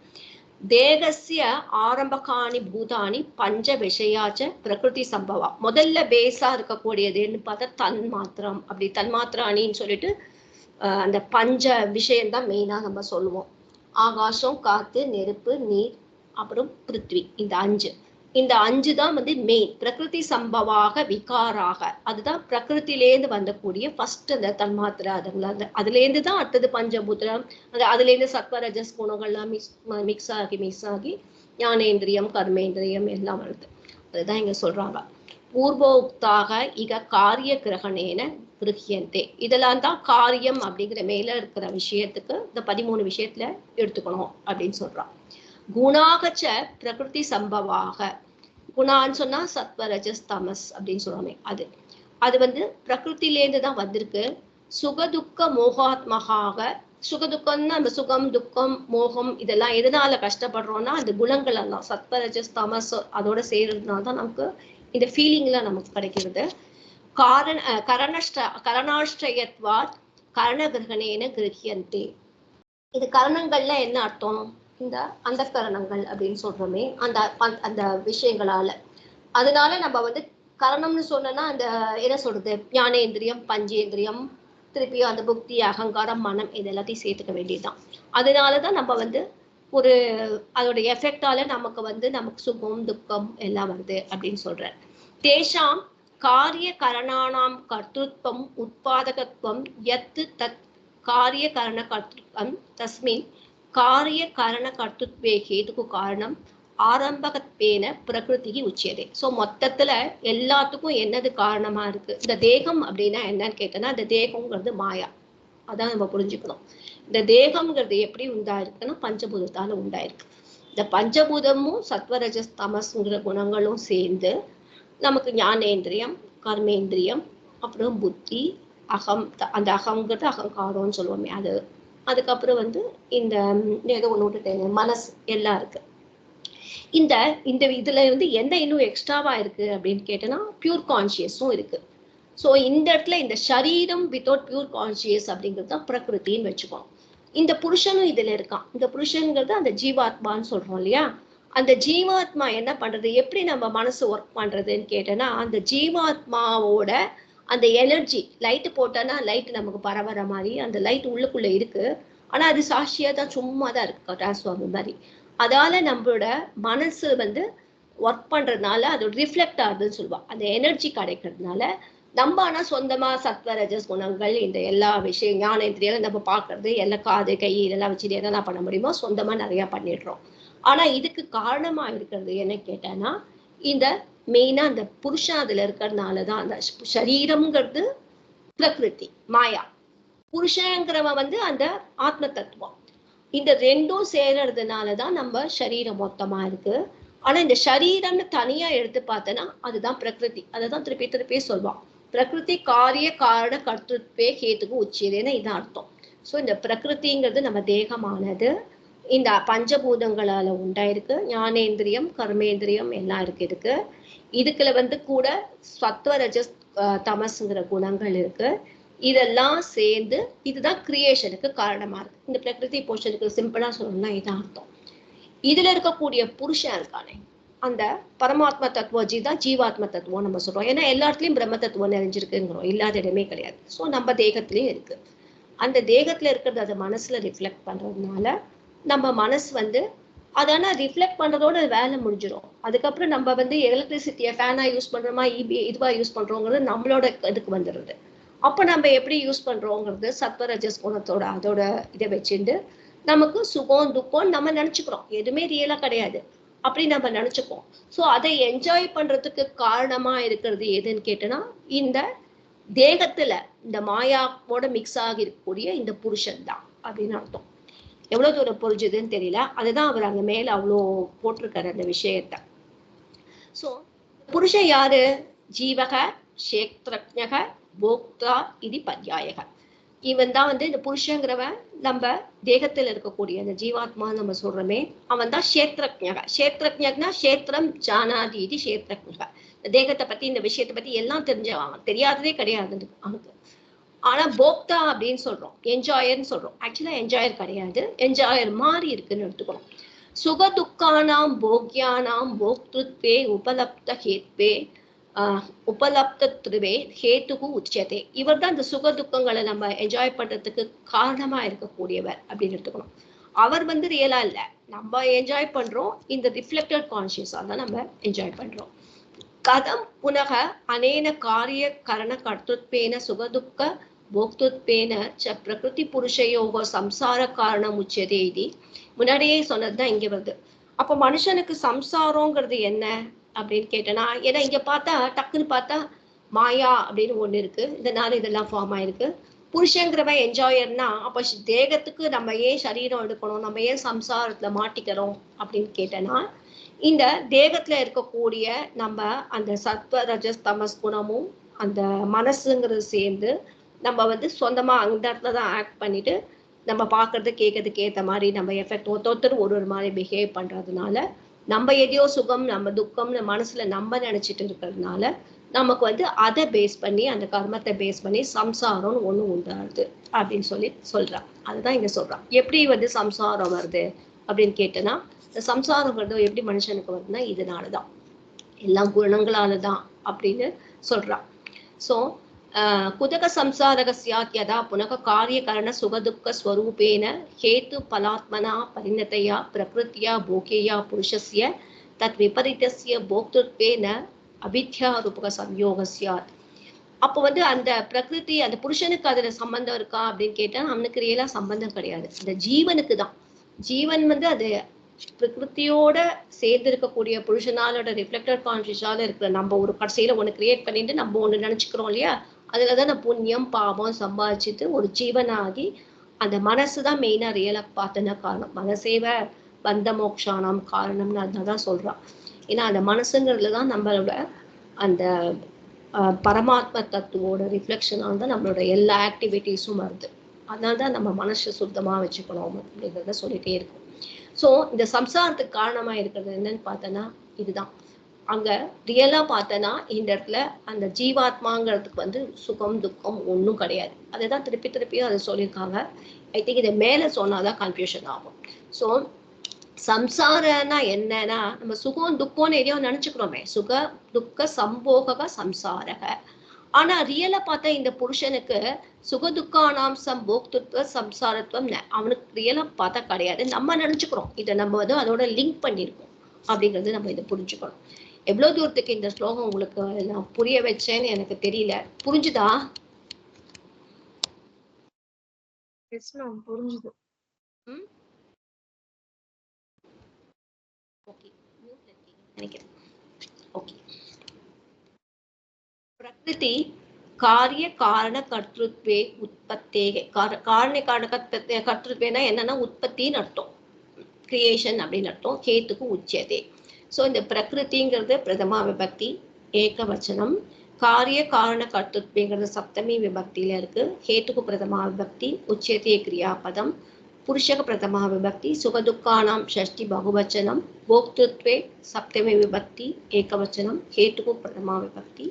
தேகசிய ஆரம்பகாணி பூதானி பஞ்ச விஷயாச்ச பிரகிருதி சம்பவா. முதல்ல பேஸா இருக்கக்கூடியதுன்னு பார்த்தா தன்மாத்திரம். அப்படி தன்மாத்திராணின்னு சொல்லிட்டு அந்த பஞ்ச விஷயம்தான் மெயினா நம்ம சொல்லுவோம். ஆகாசம், காத்து, நெருப்பு, நீர், அப்புறம் பிருத்வி. இந்த அஞ்சு தான் வந்து மெயின். பிரகிருதி சம்பவாக விகாராக, அதுதான் பிரகிருத்திலேருந்து வந்தக்கூடிய ஃபர்ஸ்ட் அந்த தன்மாத்திரை. அதுலேருந்து தான் அடுத்தது பஞ்சபூத்திரம், அதுலேருந்து சத்வரஜஸ் குணங்கள்லாம் மிக்ஸ் ஆகி ஞானேந்திரியம், கர்மேந்திரியம் எல்லாம் வருது. அதுதான் இங்க சொல்றாங்க. பூர்வோக்தாக இக காரிய கிரகணேன கிரகியந்தே. இதெல்லாம் தான் காரியம் அப்படிங்கிற மேல இருக்கிற விஷயத்துக்கு இந்த 13 விஷயத்துல எடுத்துக்கணும் அப்படின்னு சொல்றான். குணாகச்ச பிரகிருதி சம்பவாக. குணான்னு சொன்னா சத்வரஜஸ் தமஸ் அப்படின்னு சொல்லுவாங்க. அது வந்து பிரகிருத்திலேருந்து தான் வந்திருக்கு. சுகதுக்க மோகாத்மகாக. சுகதுக்கம்னா அந்த சுகம், துக்கம், மோகம் இதெல்லாம் எதனால கஷ்டப்படுறோம்னா அந்த குணங்கள் எல்லாம் சத்வரஜஸ் தமஸ் அதோட சேர்றதுனால தான் நமக்கு இந்த ஃபீலிங்லாம் நமக்கு கிடைக்கிறது. கரணாஷ்டயத்வாத் கரண கிரகணேன கிரகியந்தே. இது கரணங்கள்ல என்ன அர்த்தம்? இந்த அந்த கரணங்கள் அப்படின்னு சொல்றோமே அந்த விஷயங்களால. அதனால நம்ம வந்து கரணம்னு சொன்னோம்னா அந்த என்ன சொல்றது, ஞானேந்திரியம், பஞ்சேந்திரியம், திருப்பியும் அந்த புக்தி, அகங்காரம், மனம் இது எல்லாத்தையும் சேர்த்துக்க வேண்டியதுதான். அதனாலதான் நம்ம வந்து ஒரு அதோட எஃபெக்டால நமக்கு சுகம், துக்கம் எல்லாம் வருது அப்படின்னு சொல்ற. தேஷாம் காரிய கரணானாம் கர்த்தృత్వం உத்பாதகத்துவம் யத் தத் காரிய கரண கர்த்தృత్వం தஸ்மின் காரிய கரண கர்த்தృత్வே ஹேதுக்கு காரணம் ஆரம்பகத்வேன பிரகிருதிக்கு உச்சியதே. ஸோ மொத்தத்துல எல்லாத்துக்கும் என்னது காரணமா இருக்கு? இந்த தேகம் அப்படின்னா என்னன்னு கேட்டோன்னா, இந்த தேகம்ங்கிறது மாயா. அதான் நம்ம புரிஞ்சுக்கணும். இந்த தேகம்ங்கிறது எப்படி உண்டாயிருக்குன்னா பஞ்சபூதத்தால உண்டாயிருக்கு. இந்த பஞ்சபூதமும் சத்வரஜஸ் தமஸ்ங்கிற குணங்களும் சேர்ந்து நமக்கு ஞானேந்திரியம், கர்மேந்திரியம், அப்புறம் புத்தி, அகம், அந்த அகங்கிறது அகங்காரம்னு சொல்லுவோமே அது, அதுக்கப்புறம் வந்து இந்த ஏதோ ஒன்று விட்டுட்டேங்க, மனசு எல்லாம் இருக்கு. இந்த இதுல வந்து என்ன இன்னும் எக்ஸ்ட்ராவா இருக்கு அப்படின்னு கேட்டோன்னா பியூர் கான்சியஸும் இருக்கு. ஸோ இந்த இடத்துல இந்த சரீரம் வித்தவுட் பியூர் கான்சியஸ் அப்படிங்கிறது தான் பிரகிருத்தின்னு வச்சுக்கோம். இந்த புருஷனும் இதுல இருக்கான். இந்த புருஷன்கிறது அந்த ஜீவாத்மான்னு சொல்றோம் இல்லையா, அந்த ஜீவாத்மா என்ன பண்றது, எப்படி நம்ம மனசு ஒர்க் பண்றதுன்னு கேட்டோன்னா, அந்த ஜீவாத்மாவோட அந்த எனர்ஜி, லைட்டு போட்டோன்னா லைட் நமக்கு பரவற மாதிரி அந்த லைட் உள்ளுக்குள்ள இருக்கு. ஆனா அது சாட்சியா தான் சும்மா தான் இருக்கு, டிரான்ஸ்ஃபார்மர் மாதிரி. அதால நம்மளோட மனசு வந்து ஒர்க் பண்றதுனால அது ரிஃப்ளெக்ட் ஆகுதுன்னு சொல்லுவா. அந்த எனர்ஜி கிடைக்கிறதுனால நம்ம ஆனா சொந்தமா சத்வரஜஸ் குணங்கள் இந்த எல்லா விஷயம் ஞானேந்திரியம் நம்ம பாக்குறது எல்லாம் காது கை இதெல்லாம் வச்சு என்னெல்லாம் பண்ண முடியுமோ சொந்தமா நிறைய பண்ணிடுறோம். ஆனா இதுக்கு காரணமா இருக்கிறது என்ன கேட்டேன்னா, இந்த மெயினா அந்த புருஷன் அதுல இருக்கிறதுனாலதான். அந்த சரீரம்ங்கிறது பிரகிருதி மாயா, புருஷங்கிறவன் வந்து அந்த ஆத்ம தத்துவம். இந்த ரெண்டும் சேர்றதுனாலதான் நம்ம சரீரம் மொத்தமா இருக்கு. ஆனா இந்த சரீரம்னு தனியா எடுத்து பார்த்தோன்னா அதுதான் பிரகிருதி. அதைதான் திருப்பி சொல்வான். பிரகிருதி காரிய காரண கர்த்தృత్வே ஹேதுக்கு உச்சியதேன்னு இதான் அர்த்தம். ஸோ இந்த பிரகிருதிங்கிறது நம்ம தேகமானது இந்த பஞ்சபூதங்களால உண்டாயிருக்கு. ஞானேந்திரியம், கர்மேந்திரியம் எல்லாம் இருக்கு. இதுக்குள்ள வந்து கூட சத்வரஜஸ் தமஸ்ங்கிற குணங்கள் இருக்கு. இதெல்லாம் சேர்ந்து இதுதான் கிரியேஷனுக்கு காரணமா இருக்கு. இந்த பிரகிருதி போர்ஷனுக்கு சிம்பிளா சொல்லணும்னா இதான் அர்த்தம். இதுல இருக்கக்கூடிய புருஷன் இருக்கானே அந்த பரமாத்ம தத்துவஜி தான் ஜீவாத்ம தத்துவம் நம்ம சொல்றோம். ஏன்னா எல்லா இடத்துலயும் பிரம்ம தத்துவம் நிறைஞ்சிருக்குங்கிறோம், இல்லாத இடமே கிடையாது. ஸோ நம்ம தேகத்திலயும் இருக்கு. அந்த தேகத்துல இருக்கிறது அதை மனசுல ரிஃப்ளெக்ட் பண்றதுனால நம்ம மனசு வந்து அதான ரிஃப்ளெக்ட் பண்றதோட வேலை முடிஞ்சிடும். அதுக்கப்புறம் நம்ம வந்து எலக்ட்ரிசிட்டியை ஃபேனா யூஸ் பண்றோமா, இதுவா யூஸ் பண்றோங்கிறது நம்மளோட இதுக்கு வந்துடுது. அப்ப நம்ம எப்படி யூஸ் பண்றோங்கிறது சத்வரஜஸ் குணத்தோட அதோட இதை வச்சுட்டு நமக்கு சுகம் துக்கம் நம்ம நினைச்சுக்கிறோம், எதுவுமே ரியலா கிடையாது அப்படி நம்ம நினைச்சுப்போம். ஸோ அதை என்ஜாய் பண்றதுக்கு காரணமா இருக்கிறது எதுன்னு கேட்டோன்னா இந்த தேகத்துல இந்த மாயாவோட மிக்ஸ் ஆகி இருக்கக்கூடிய இந்த புருஷன் தான் அப்படின்னு அர்த்தம். எவ்வளவு தூரம் புரிஞ்சுதுன்னு தெரியல, அதுதான் அவர் அங்க மேல அவ்வளோ போட்டிருக்காரு அந்த விஷயத்த. ஸோ புருஷன் யாரு? ஜீவக, க்ஷேத்ரஜக, போக்தா இது பர்யாயக. இவன் தான் வந்து இந்த புருஷங்கிறவன் நம்ம தேகத்தில் இருக்கக்கூடிய அந்த ஜீவாத்மா நம்ம சொல்றோமே அவன் தான் கஷேத்ரஜ்ஞக. கஷேத்ரஜ்ஞனா கஷேத்திரம் ஜானாதி இது கஷேத்ரஜ்ஞக. இந்த தேகத்தை பத்தி இந்த விஷயத்தை பத்தி எல்லாம் தெரிஞ்சவன். அவன் தெரியாததே கிடையாது அவனுக்கு. ஆனா போக்தா அப்படின்னு சொல்றோம், என்ஜாயர்னு சொல்றோம். ஆக்சுவலா என்ஜாயர் கிடையாது, என்ஜாயர் மாதிரி இருக்குன்னு எடுத்துக்கணும். சுகதுக்கானாம் போக்யானாம் போக்திருத்வே உபலப்த ஹேத்வே உபலப்தத்வே ஹேத்துகு உச்சதே. இவர் தான் இந்த சுக துக்கங்களை நம்ம என்ஜாய் பண்றதுக்கு காரணமா இருக்கக்கூடியவர் அப்படின்னு எடுத்துக்கணும். அவர் வந்து ரியலா இல்ல, நம்ம என்ஜாய் பண்றோம், இந்த ரிஃப்ளெக்டட் கான்சியஸா தான் நம்ம என்ஜாய் பண்றோம். கதம் புனக அனேன காரிய கரண கர்த்தத்வேன சுகதுக்க போக்துத்வேன ச பிரகிருதி புருஷயோக சம்சார காரணம் உச்சதே. இது முன்னாடியே சொன்னதுதான் இங்க வருது. அப்ப மனுஷனுக்கு சம்சாரங்கிறது என்ன அப்படின்னு கேட்டேன்னா, ஏன்னா இங்க பார்த்தா டக்குன்னு பார்த்தா மாயா அப்படின்னு ஒண்ணு இருக்கு, இதனால இதெல்லாம் ஃபார்ம் ஆயிருக்கு. புருஷங்கிறவன் என்ஜாயர்னா அப்ப தேகத்துக்கு நம்ம ஏன் சரீரம் எடுக்கணும், நம்ம ஏன் சம்சாரத்துல மாட்டிக்கிறோம் அப்படின்னு கேட்டேன்னா, இந்த தேகத்துல இருக்கக்கூடிய நம்ம அந்த சத்வ ரஜஸ் தமஸ் குணமும் அந்த மனசுங்கிறது சேர்ந்து நம்ம வந்து சொந்தமா அந்த இடத்துல தான் ஆக்ட் பண்ணிட்டு நம்ம பார்க்கறது கேட்கறதுக்கு ஏற்ற மாதிரி நம்ம எஃபெக்ட் ஒருத்தர் ஒரு மாதிரி பிஹேவ் பண்றதுனால நம்ம எதையோ சுகம் நம்ம துக்கம்னு மனசுல நம்ம நினைச்சிட்டு இருக்கிறதுனால நமக்கு வந்து அதை பேஸ் பண்ணி அந்த கர்மத்தை பேஸ் பண்ணி சம்சாரம்னு ஒண்ணு உண்டாது அப்படின்னு சொல்றான். அதுதான் இங்க சொல்றான். எப்படி வந்து சம்சாரம் வருது அப்படின்னு கேட்டேன்னா, இந்த சம்சாரம் வருது எப்படி மனுஷனுக்கு வருதுன்னா இதனாலதான், எல்லாம் குணங்களாலதான் அப்படின்னு சொல்றான். சோ குதக சம்சாரக ஸ்யாத் யதா புனக காரியகரண சுகதுக்க ஸ்வரூபேன ஹேத்து பலாத்மனா பரிணதையா பிரகிருத்தியா போகேயா புருஷஸ்ய தத் விபரீதஸ்ய போக்திருத்வேன அவித்யா ரூபக சம்யோக ஸ்யாத். அப்போ வந்து அந்த பிரகிருதி அந்த புருஷனுக்கு அதுல சம்பந்தம் இருக்கா அப்படின்னு கேட்டா அவனுக்கு ரியலா சம்பந்தம் கிடையாது, இந்த ஜீவனுக்கு தான். ஜீவன் வந்து அது பிரகிருத்தியோட சேர்ந்து இருக்கக்கூடிய புருஷனாலோட ரிஃப்ளெக்டட் கான்சியஸால இருக்கிற நம்ம ஒரு கடைசியில ஒண்ணு கிரியேட் பண்ணிட்டு நம்ம ஒண்ணு நினைச்சுக்கிறோம் இல்லையா, அதுலதான் நான் புண்ணியம் பாவம் சம்பாதிச்சுட்டு ஒரு ஜீவனாகி அந்த மனசுதான் மெயினா ரியலா பார்த்தன காரணம். மனசேவ பந்த மோக்ஷானம் காரணம்னு அதனாலதான் சொல்றான். ஏன்னா அந்த மனசுங்கிறதுலதான் நம்மளோட அந்த பரமாத்ம தத்துவோட ரிஃப்ளெக்ஷனால தான் நம்மளோட எல்லா ஆக்டிவிட்டிஸும் வருது. அதனால்தான் நம்ம மனசை சுத்தமா வச்சுக்கணும் அப்படிங்கிறத சொல்லிட்டே இருக்கும். ஸோ இந்த சம்சாரத்துக்கு காரணமா இருக்கிறது என்னன்னு பார்த்தோன்னா இதுதான். அங்க ரியலா பார்த்தனா இந்த இடத்துல அந்த ஜீவாத்மாங்கிறதுக்கு வந்து சுகம் துக்கம் ஒன்றும் கிடையாது. அதுதான் திருப்பி திருப்பியும் அதை சொல்லியிருக்காங்க. ஐ திங்க் இதை மேல சொன்னாதான் கன்ஃபியூஷன் ஆகும். ஸோ சம்சாரம்னா என்னன்னா நம்ம சுகம் துக்கம்னு எதையோ நினைச்சுக்கிறோமே, சுக துக்க சம்போக சம்சாரக. ஆனா ரியலா பார்த்தா இந்த புருஷனுக்கு சுகதுக்கானாம்சம் போக்துத்வ சம்சாரத்துவம் அவனுக்கு ரியலா பார்த்தா கிடையாது. நம்ம நினைச்சுக்கிறோம், இதை நம்ம வந்து அதோட லிங்க் பண்ணியிருக்கோம் அப்படிங்கிறது நம்ம இதை புரிஞ்சுக்கணும். எவ்வளவு தூரத்துக்கு இந்த ஸ்லோகம் உங்களுக்கு நான் புரிய வச்சேன்னு எனக்கு தெரியல. புரிஞ்சுதா? புரிஞ்சுது. நினைக்கிறேன். ஓகே. பிரகிருதி காரிய காரண கர்த்திருத்வே உற்பத்தே. காரண காரண கர்த்திருத்வேனா என்னன்னா உற்பத்தின்னு அர்த்தம், கிரியேஷன் அப்படின்னு அர்த்தம். ஹேத்துக்கு உச்சதே. ஸோ இந்த பிரகிருதிங்கிறது பிரதமா விபக்தி ஏகவச்சனம், காரிய காரண கர்த்திருத்வேங்கிறது சப்தமி விபக்தியில இருக்கு. ஹேத்துக்கு பிரதமா விபக்தி, உச்சதே கிரியாபதம், புருஷக பிரதமா விபக்தி, சுகதுக்கானாம் ஷஷ்டி பகுவச்சனம், போக்திருத்வே சப்தமி விபக்தி ஏகவச்சனம், ஹேத்துக்கு பிரதமா விபக்தி,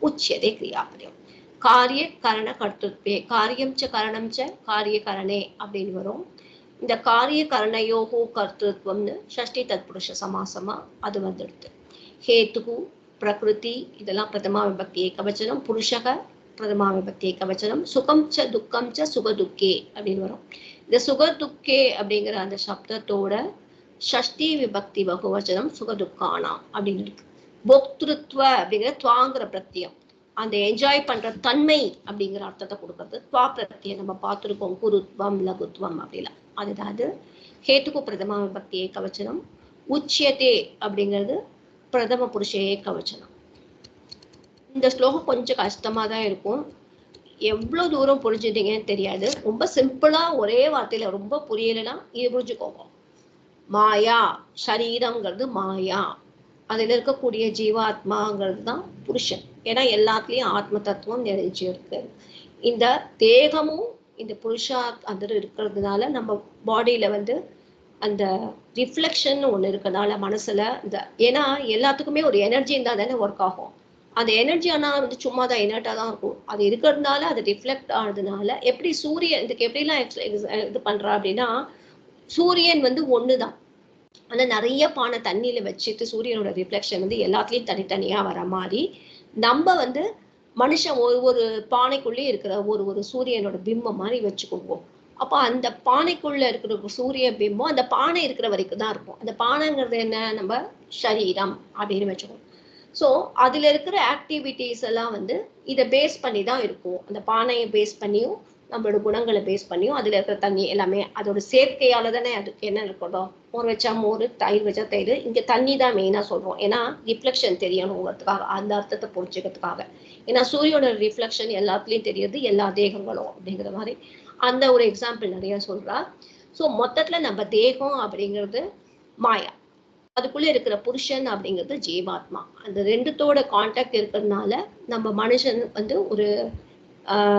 உச்சதே கிரியாபதம். காரிய கரண கர்த்திருத்வே, காரியம் ச கரணம் ச காரிய கரணே அப்படின்னு வரும். இந்த காரிய கரணையோகோ கர்த்திருவம்னு ஷஷ்டி தத்புருஷ சமாசமா அது வந்துடுது. ஹேத்துகு பிரகிருதி இதெல்லாம் பிரதமா விபக்தி ஏகவச்சனம், புருஷக பிரதமா விபக்தி ஏகவச்சனம், சுகம் ச துக்கம் ச சுகதுக்கே அப்படின்னு வரும். இந்த சுகதுக்கே அப்படிங்கிற அந்த சப்தத்தோட ஷஷ்டி விபக்தி பகுவச்சனம் சுகதுக்கானாம் அப்படின்னு இருக்கு. போக்திருத்வ அப்படிங்கிற துவாங்கிற பிரத்தியம் அந்த என்ஜாய் பண்ற தன்மை அப்படிங்கிற அர்த்தத்தை கொடுக்கறது. துவா பிரத்தியம் நம்ம பார்த்துருக்கோம், குருத்வம் லகுத்வம் அப்படிலாம். அதுதான் அது. ஹேத்துக்கு பிரதமா விபக்தி ஏகவச்சனம், உச்சியதே அப்படிங்கிறது பிரதம புருஷ ஏகவச்சனம். இந்த ஸ்லோகம் கொஞ்சம் கஷ்டமா தான் இருக்கும், எவ்வளவு தூரம் புரிஞ்சுட்டீங்கன்னு தெரியாது. ரொம்ப சிம்பிளா ஒரே வார்த்தையில ரொம்ப புரியலைன்னா இது புரிஞ்சுக்கோங்க. மாயா சரீரம்ங்கிறது மாயா, அதுல இருக்கக்கூடிய ஜீவாத்மாங்கிறது தான் புருஷன். ஏன்னா எல்லாத்துலயும் ஆத்ம தத்துவம் நிறைஞ்சு இருக்கு. இந்த தேகமும் இந்த புருஷா அந்த இருக்கிறதுனால நம்ம பாடியில வந்து அந்த ரிஃப்ளெக்ஷன் ஒண்ணு இருக்கனால மனசுல இந்த ஏன்னா எல்லாத்துக்குமே ஒரு எனர்ஜி இருந்தா தானே ஒர்க் ஆகும். அந்த எனர்ஜி ஆனா வந்து சும்மா தான் இனர்ட்டா தான் இருக்கும். அது இருக்கிறதுனால அது ரிஃப்ளெக்ட் ஆகுறதுனால எப்படி சூரியன் இதுக்கு எப்படிலாம் இது பண்றா அப்படின்னா, சூரியன் வந்து ஒண்ணுதான். ஆனா நிறைய பானை தண்ணியில வச்சுட்டு சூரியனோட ரிஃப்ளெக்ஷன் வந்து எல்லாத்துலயும் தனித்தனியா வர மாதிரி நம்ம வந்து மனுஷன் ஒரு பானைக்குள்ளேயே இருக்கிற ஒரு சூரியனோட பிம்பம் மாதிரி வச்சுக்குவோம். அப்போ அந்த பானைக்குள்ள இருக்கிற சூரிய பிம்பம் அந்த பானை இருக்கிற வரைக்கும் தான் இருக்கும். அந்த பானைங்கிறது என்ன, நம்ம சரீரம் அப்படின்னு வச்சுக்கோம். ஸோ அதுல இருக்கிற ஆக்டிவிட்டிஸ் எல்லாம் வந்து இதை பேஸ் பண்ணி தான் இருக்கும். அந்த பானையை பேஸ் பண்ணியும் நம்மளோட குணங்களை பேஸ் பண்ணியும் அதுல இருக்கிற தண்ணி எல்லாமே அதோட சேர்க்கையால தானே அதுக்கு என்ன இருக்கட்டும். மோர் வச்சா மோர், தயிர் வச்சா தயிர். இங்க தண்ணி தான் மெயினா சொல்றோம். ஏன்னா ரிஃப்ளெக்ஷன் தெரியணுங்கிறதுக்காக, அந்த அர்த்தத்தை புரிஞ்சுக்கிறதுக்காக. ஏன்னா சூரியனோட ரிஃப்ளெக்ஷன் எல்லாத்துலயும் தெரியுது, எல்லா தேகங்களும் அப்படிங்கிற மாதிரி அந்த ஒரு எக்ஸாம்பிள் நிறைய சொல்றா. ஸோ மொத்தத்துல நம்ம தேகம் அப்படிங்கிறது மாயா, அதுக்குள்ள இருக்கிற புருஷன் அப்படிங்கிறது ஜீவாத்மா. அந்த ரெண்டுத்தோட கான்டாக்ட் இருக்கிறதுனால நம்ம மனுஷன் வந்து ஒரு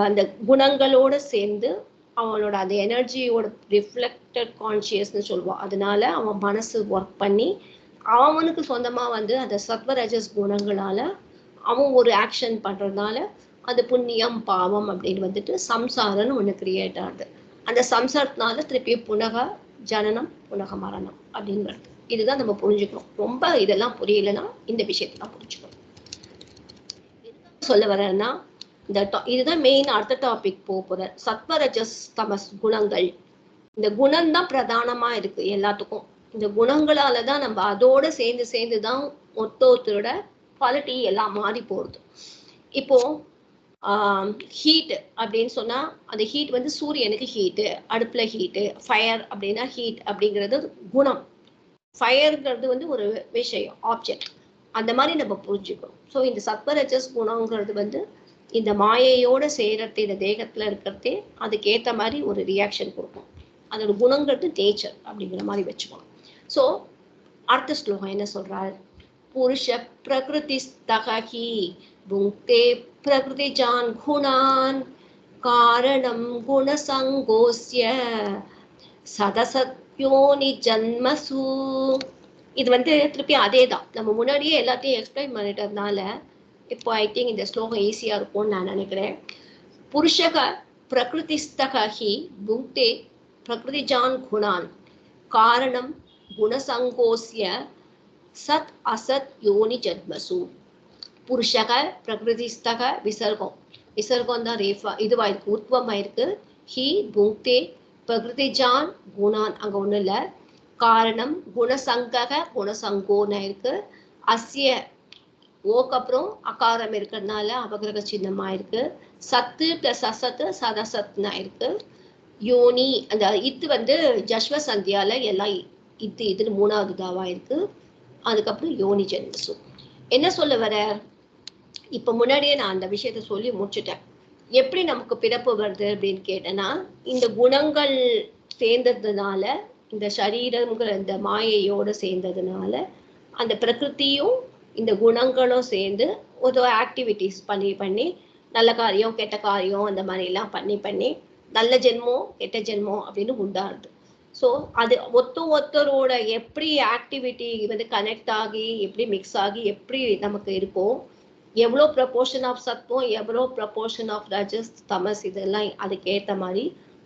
அந்த குணங்களோட சேர்ந்து அவனோட அந்த எனர்ஜியோட ரிஃப்ளெக்டட் கான்சியஸ்னு சொல்லுவான். அதனால அவன் மனசு ஒர்க் பண்ணி அவனுக்கு சொந்தமா வந்து அந்த சத்வரஜஸ் குணங்களால அவன் ஒரு ஆக்ஷன் பண்றதுனால அது புண்ணியம் பாவம் அப்படின்னு வந்துட்டு சம்சாரம்னு ஒண்ணு கிரியேட் ஆகுது. அந்த சம்சாரத்தினால திருப்பி புனக ஜனனம் புனக மரணம் அப்படிங்கிறது. இதுதான் நம்ம புரிஞ்சுக்கணும். ரொம்ப இதெல்லாம் புரியலன்னா இந்த விஷயத்தான் புரிஞ்சுக்கணும். சொல்ல வரேன்னா இந்த இதுதான் மெயின் அடுத்த டாபிக் போற சத்வரஜஸ் தமஸ் குணங்கள். இந்த குணம் தான் பிரதானமா இருக்கு எல்லாத்துக்கும். இந்த குணங்களாலதான் நம்ம அதோட சேர்ந்துதான் ஒருத்தரோட குவாலிட்டி எல்லாம் மாறி போகுது. இப்போ ஹீட் அப்படின்னு சொன்னா அந்த ஹீட் வந்து சூரியனுக்கு ஹீட்டு, அடுப்புல ஹீட்டு, ஃபயர் அப்படின்னா ஹீட் அப்படிங்கிறது குணம். ஃபயர்ங்கிறது வந்து ஒரு விஷயம், ஆப்ஜெக்ட். அந்த மாதிரி நம்ம புரிஞ்சுக்கணும். ஸோ இந்த சத்வரஜஸ் குணங்கிறது வந்து இந்த மாயையோட சேரத்தை இந்த தேகத்துல இருக்கிறதே அதுக்கேற்ற மாதிரி ஒரு ரியாக்ஷன் கொடுக்கும். அதோட குணங்கிறது நேச்சர் அப்படிங்கிற மாதிரி வச்சுக்கணும். ஸோ அடுத்த ஸ்லோகம் என்ன சொல்றாரு, புருஷ பிரகிருதிஸ்தகி புங்க்தே பிரகிருதிஜான் குணான் காரணம் குணசங்கோஸ்ய சதசத்யோனி ஜன்மசு. இது வந்து திருப்பி அதே தான், நம்ம முன்னாடியே எல்லாத்தையும் எக்ஸ்பிளைன் பண்ணிட்டதுனால இப்போ ஐ திங்க் இந்த ஸ்லோகம் ஈஸியா இருக்கும்னு நான் நினைக்கிறேன். புருஷக பிரகிருதிஸ்தகி புங்க்தே பிரகிருதிஜான் குணான் காரணம் குணசங்கோஸ்ய சத் அசத் யோனி ஜன்மசு. புருஷக பிரகிருதிஸ்தக விசர்கம், விசர்கம் தான் ரேஃபா இதுவா இருக்கு, உத்வமா இருக்கு. ஹி புங்க்தே பிரகிருதிஜான் குணான் அங்க ஒண்ணு இல்ல. காரணம் குணசங்கக குணசங்கோன்னு இருக்கு. அஸ்ய ஓக்கு அப்புறம் அகாரம் இருக்கிறதுனால அபகிரக சின்னமா இருக்கு. சத்து பிளஸ் அசத்து சதசத்னா இருக்கு. யோனி அந்த இத்து வந்து ஜஸ்வ சந்தியால எல்லாம் இதுன்னு மூணாவது தாவா இருக்கு. அதுக்கப்புறம் யோனி ஜென்மசு. என்ன சொல்ல வர, இப்ப முன்னாடியே நான் அந்த விஷயத்த சொல்லி முடிச்சுட்டேன். எப்படி நமக்கு பிறப்பு வருது அப்படின்னு கேட்டேன்னா, இந்த குணங்கள் சேர்ந்ததுனால, இந்த சரீரங்கிற இந்த மாயையோட சேர்ந்ததுனால அந்த பிரகிருதியும் இந்த குணங்களும் சேர்ந்து ஒரு ஆக்டிவிட்டிஸ் பண்ணி நல்ல காரியம் கெட்ட காரியம் அந்த மாதிரி எல்லாம் பண்ணி நல்ல ஜென்மம் கெட்ட ஜென்மம் அப்படின்னு உண்டாருது. ஸோ அது ஒருத்தரோட எப்படி ஆக்டிவிட்டி வந்து கனெக்ட் ஆகி எப்படி மிக்ஸ் ஆகி எப்படி நமக்கு இருக்கும், எவ்வளோ ப்ரப்போர்ஷன் ஆஃப் சத்துவம் எவ்வளோ ப்ரப்போர்ஷன் ஆஃப் ரஜஸ் தமஸ் இதெல்லாம் அதுக்கேற்ற மாதிரி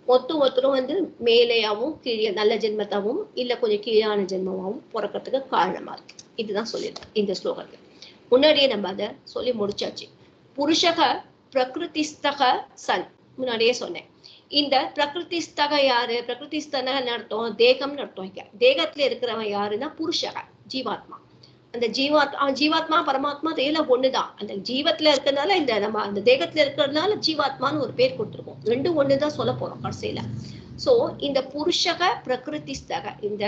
ஒருத்தரும் வந்து மேலேயாவும் கீழே நல்ல ஜென்மத்தாவும் இல்லை கொஞ்சம் கீழான ஜென்மமாகவும் பிறக்கிறதுக்கு காரணமா இருக்கு. இதுதான் சொல்லியிருக்கேன் இந்த ஸ்லோகத்தில். முன்னாடியே நம்ம அதை சொல்லி முடிச்சாச்சு. புருஷக பிரகிருதிஸ்தக சன் முன்னாடியே சொன்னேன். இந்த பிரகிருதிஸ்தக யாரு, பிரகிருதிஸ்தன அர்த்தம் தேகம்னு அர்த்தம். தேகத்துல இருக்கிறவன் யாருன்னா புருஷக ஜீவாத்மா. அந்த ஜீவாத்மா பரமாத்மா எல்லாம் ஒண்ணுதான். அந்த ஜீவத்துல இருக்கிறதுனால இந்த நம்ம அந்த தேகத்துல இருக்கிறதுனால ஜீவாத்மான்னு ஒரு பேர் கொடுத்துருக்கோம். ரெண்டும் ஒண்ணுதான் சொல்ல போறோம் கடைசியில. சோ இந்த புருஷக பிரகிருதிஸ்தக இந்த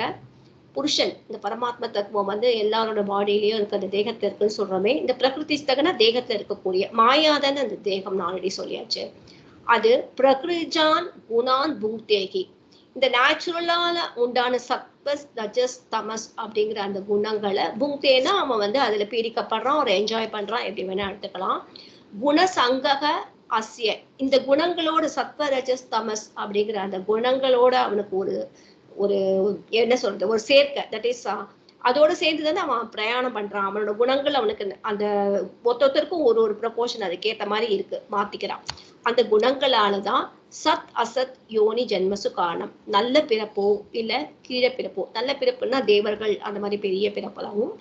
புருஷன் இந்த பரமாத்மா தத்துவம் வந்து எல்லாரோட பாடியிலயும் இருக்கு, அந்த தேகத்துல இருக்குன்னு சொல்றோமே. இந்த பிரகிருதிஸ்தகனா தேகத்துல இருக்கக்கூடிய மாயாதான அந்த தேகம் ஆல்ரெடி சொல்லியாச்சு. அது பிரகிருஜான் குணான் புங்க்தேகி இந்த நேச்சுரலால உண்டான சத்வஸ் ரஜஸ் தமஸ் அப்படிங்கிற அந்த குணங்களை புங்தேனா அவன் வந்து அதுல பீடிக்கப்படுறான், ஒரு என்ஜாய் பண்றான், எப்படி வேணா எடுத்துக்கலாம். குணசங்கக அஸ்ய, இந்த குணங்களோட சத்வ ரஜஸ் தமஸ் அப்படிங்கிற அந்த குணங்களோட அவனுக்கு ஒரு ஒரு என்ன சொல்றது, ஒரு சேர்க்கை, தட் இஸ் அதோட சேர்ந்து தானே அவன் பிரயாணம் பண்றான். அவனோட குணங்கள் அவனுக்கு அந்த ஒருத்தருக்கும் ஒரு ஒரு ப்ரொபோர்ஷன் அதுக்கேற்ற மாதிரி இருக்கு, மாத்திக்கிறான். அந்த குணங்களாலதான் சத் அசத் யோனி ஜென்மசு காரணம். நல்ல பிறப்போ இல்ல கீழே பிறப்போ, நல்ல பிறப்புன்னா தேவர்கள் அந்த மாதிரி பெரிய பிறப்பலாகவும்,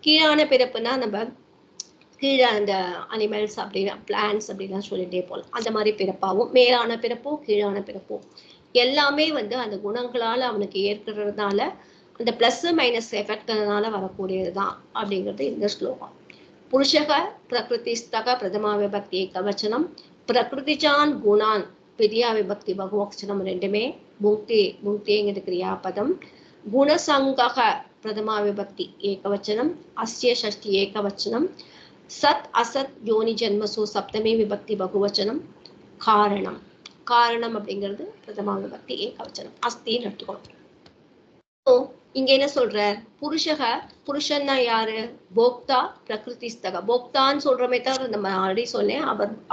கீழான பிறப்புனா நம்ம கீழே அந்த அனிமல்ஸ் அப்படின்னா பிளான்ஸ் அப்படின்லாம் சொல்லிட்டே போகலாம். அந்த மாதிரி பிறப்பாகவும், மேலான பிறப்போ கீழான பிறப்போ எல்லாமே வந்து அந்த குணங்களால அவனுக்கு ஏற்படுறதுனால அந்த பிளஸ் மைனஸ் எஃபெக்ட்னால வரக்கூடியதுதான் அப்படிங்கிறது இந்த ஸ்லோகம். புருஷக பிரகிருதிஸ்தக பிரதமா விபக்தி ஏகவச்சனம், பிரகிருதிஜான் குணான் வித்யா விபக்தி பகுவச்சனம் ரெண்டுமே புங்தேங்கிறது கிரியாபதம். குணசங்கக பிரதமா விபக்தி ஏகவச்சனம், அஸ்ய ஷஷ்டி ஏகவச்சனம், சத் அசத் யோனி ஜென்மசு சப்தமே விபக்தி பகுவச்சனம், காரணம். காரணம் அப்படிங்கிறது பிரதமா விபக்தி ஏகவச்சனம், அஸ்தின்னு எடுத்துக்கணும். இங்க என்ன சொல்ற, புருஷக, புருஷன்னா யாரு, போக்தா பிரகிருதிஸ்தக. போக்தான்னு சொல்றமே தவிர நம்ம ஆல்ரெடி சொன்னேன்,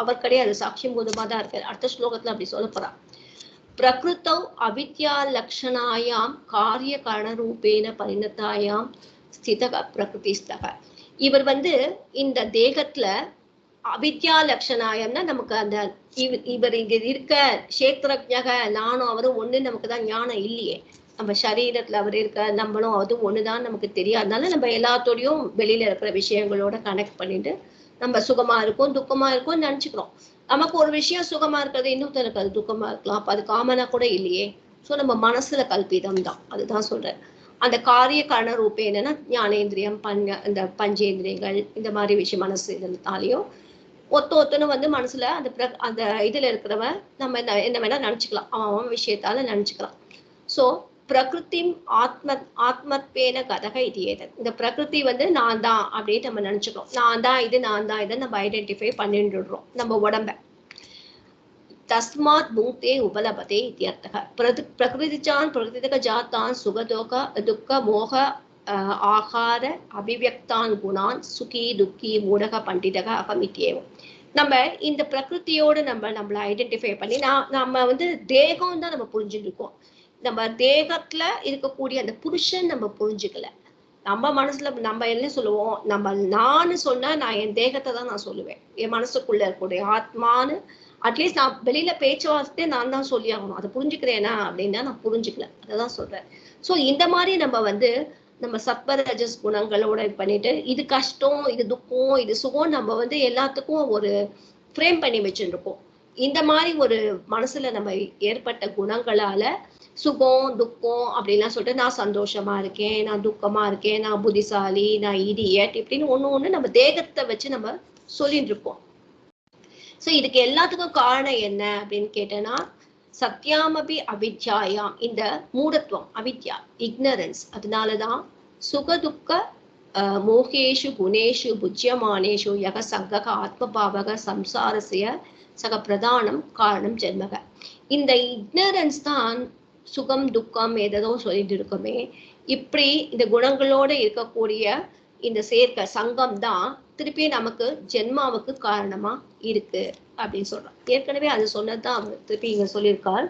அவர் கிடையாது, சாட்சியம் பூதமா தான் இருக்காரு. அடுத்த ஸ்லோகத்துல அப்படி சொல்ல போறான். பிரகிருத்தௌ அவித்யா லக்ஷணாயாம் காரிய காரண ரூபேன பரிணதாயாம் ஸ்திதக பிரகிருதிஸ்தக. இவர் வந்து இந்த தேகத்துல அவித்யா லக்ஷணாயம்னா நமக்கு அந்த இவர் இங்க இருக்க கஷேத்திரஜக நானும் அவரும் ஒண்ணு நமக்கு தான் ஞானம் இல்லையே. நம்ம சரீரத்துல அவர் இருக்க நம்மளும் அதுவும் ஒண்ணுதான் நமக்கு தெரியாதனால நம்ம எல்லாத்தோடையும் வெளியில இருக்கிற விஷயங்களோட கனெக்ட் பண்ணிட்டு நம்ம சுகமா இருக்கும் துக்கமா இருக்கும் நினைச்சுக்கிறோம். நமக்கு ஒரு விஷயம் சுகமா இருக்கிறது, இன்னொருத்தருக்கு அது துக்கமா இருக்கலாம். அப்ப அது காமனா கூட இல்லையே. சோ நம்ம மனசுல கல்பிதம் தான், அதுதான் சொல்றேன். அந்த காரிய காரண ரூபே என்னன்னா ஞானேந்திரியம், இந்த பஞ்சேந்திரியங்கள், இந்த மாதிரி விஷயம் மனசு இதனாலையும் ஒத்தொன்னு வந்து மனசுல அந்த அந்த இதுல இருக்கிறவன் நம்ம என்ன வேணா நினைச்சுக்கலாம், அவன் விஷயத்தால நினைச்சுக்கலாம். சோ பிரகிருதி ஆத்மத்வேன கதக இது ஏதன். இந்த பிரகிருதி வந்து நான் தான் அப்படின்னு நம்ம நினைச்சுக்கிறோம். நான் தான் இது நம்ம ஐடென்டிஃபை பண்ணிடுறோம் நம்ம உடம்ப. தஸ்மாத் புங்தே உபலபதே இத்தியர்த்தக. பிரகிருதிச்சான் பிரகிருதிக ஜாத்தான் சுகதோக துக்க மோக ஆகார அபிவியக்தான் குணான் சுகி துக்கி மூடக பண்டிதக அகமித்யேவம். நம்ம இந்த பிரகிருத்தியோடு நம்மளை ஐடென்டிஃபை பண்ணி நம்ம வந்து தேகம் தான் நம்ம புரிஞ்சுட்டு இருக்கோம். நம்ம தேகத்துல இருக்கக்கூடிய அந்த புருஷன் நம்ம புரிஞ்சுக்கல. நம்ம மனசுல நம்ம என்ன சொல்லுவோம், நம்ம நான்னு சொன்னா நான் என் தேகத்தை தான் நான் சொல்லுவேன். என் மனசுக்குள்ள இருக்கக்கூடிய ஆத்மான்னு அட்லீஸ்ட் நான் வெளியில பேச்சுவார்த்தை நான் தான் சொல்லி ஆகணும். அதை புரிஞ்சுக்கிறேனா அப்படின்னா நான் புரிஞ்சுக்கல, அதான் சொல்றேன். சோ இந்த மாதிரி நம்ம வந்து நம்ம சத்வ ரஜஸ் குணங்களோட இது பண்ணிட்டு இது கஷ்டம் இது துக்கம் இது சுகம் நம்ம வந்து எல்லாத்துக்கும் ஒரு ஃப்ரேம் பண்ணி வச்சுருக்கோம். இந்த மாதிரி ஒரு மனசுல நம்ம ஏற்பட்ட குணங்களால சுகம் துக்கம் அப்படின்லாம் சொல்லிட்டு நான் சந்தோஷமா இருக்கேன், நான் துக்கமா இருக்கேன், நான் புத்திசாலி, நான் இடியட் இப்படின்னு ஒண்ணு நம்ம தேகத்தை வச்சு நம்ம சொல்லிட்டு இருக்கோம். சோ இதுக்கு எல்லாத்துக்கும் காரணம் என்ன அப்படின்னு கேட்டேன்னா சத்யாமபி அவித்யாயாம், இந்த மூடத்துவம் அவித்யா இக்னரன்ஸ். அதனாலதான் சுகதுக்க மோகேஷு குணேஷு புஜ்யமானேஷு யக சங்கக ஆத்மபாவக சம்சாரசிய சக பிரதானம் காரணம் ஜென்மக. இந்த இக்னரன்ஸ் தான் சுகம் துக்கம் ஏதோ சொல்லிட்டு இருக்கோமே, இப்படி இந்த குணங்களோட இருக்கக்கூடிய இந்த சேர்க்க சங்கம் தான் திருப்பி நமக்கு ஜென்மாவுக்கு காரணமா இருக்கு அப்படின்னு சொல்றான். ஏற்கனவே அது சொன்னதுதான் அவர் திருப்பி இங்க சொல்லியிருக்கார்.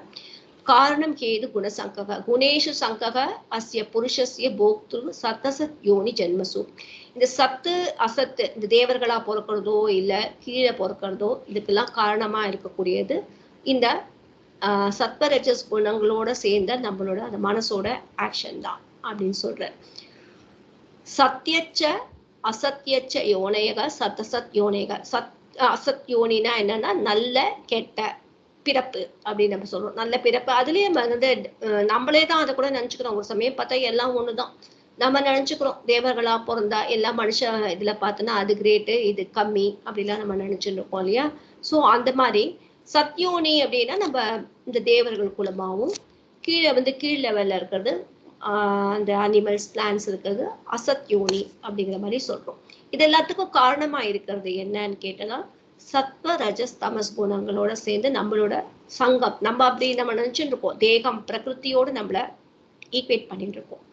காரணம் கேது குணசங்கக குணேஷு சங்கக அஸ்ய புருஷஸ்ய போக்து சத்தசத் யோனி ஜென்மசு. இந்த சத்து அசத்து இந்த தேவர்களா பிறக்கிறதோ இல்ல கீழே பிறக்கிறதோ இதுக்கெல்லாம் காரணமா இருக்கக்கூடியது இந்த சத்வரஜஸ் குணங்களோட சேர்ந்த நம்மளோட அந்த மனசோட ஆக்ஷன் தான் அப்படின்னு சொல்ற. சத்தியச்ச அசத்தியச்ச யோனேக சத்தசத் யோனேக. அசத் யோனினா என்னன்னா நல்ல கெட்ட பிறப்பு அப்படின்னு நம்ம சொல்றோம். நல்ல பிறப்பு அதுலயே வந்து நம்மளே தான் அதை கூட நினைச்சுக்கிறோம். ஒரு சமயம் பார்த்தா எல்லாம் ஒண்ணுதான் நம்ம நினைச்சுக்கிறோம். தேவர்களா பிறந்தா எல்லாம் மனுஷ இதுல பார்த்தோன்னா அது கிரேட்டு இது கம்மி அப்படிலாம் நம்ம நினைச்சுட்டு இருக்கோம் இல்லையா. சோ அந்த மாதிரி சத்யோனி அப்படின்னா நம்ம இந்த தேவர்கள் குலமாவும், கீழே வந்து கீழ் லெவல்ல இருக்கிறது அந்த அனிமல்ஸ் பிளான்ஸ் இருக்கிறது அசத்யோனி அப்படிங்கிற மாதிரி சொல்றோம். இது எல்லாத்துக்கும் காரணமா இருக்கிறது என்னன்னு கேட்டோம்னா சத்வ ரஜஸ் தமஸ் குணங்களோட சேர்ந்து நம்மளோட சங்கம். நம்ம அப்படி நம்ம நினைச்சுட்டு இருக்கோம் தேகம் பிரகிருத்தியோடு நம்மள ஈக்குவேட் பண்ணிட்டு இருக்கோம்.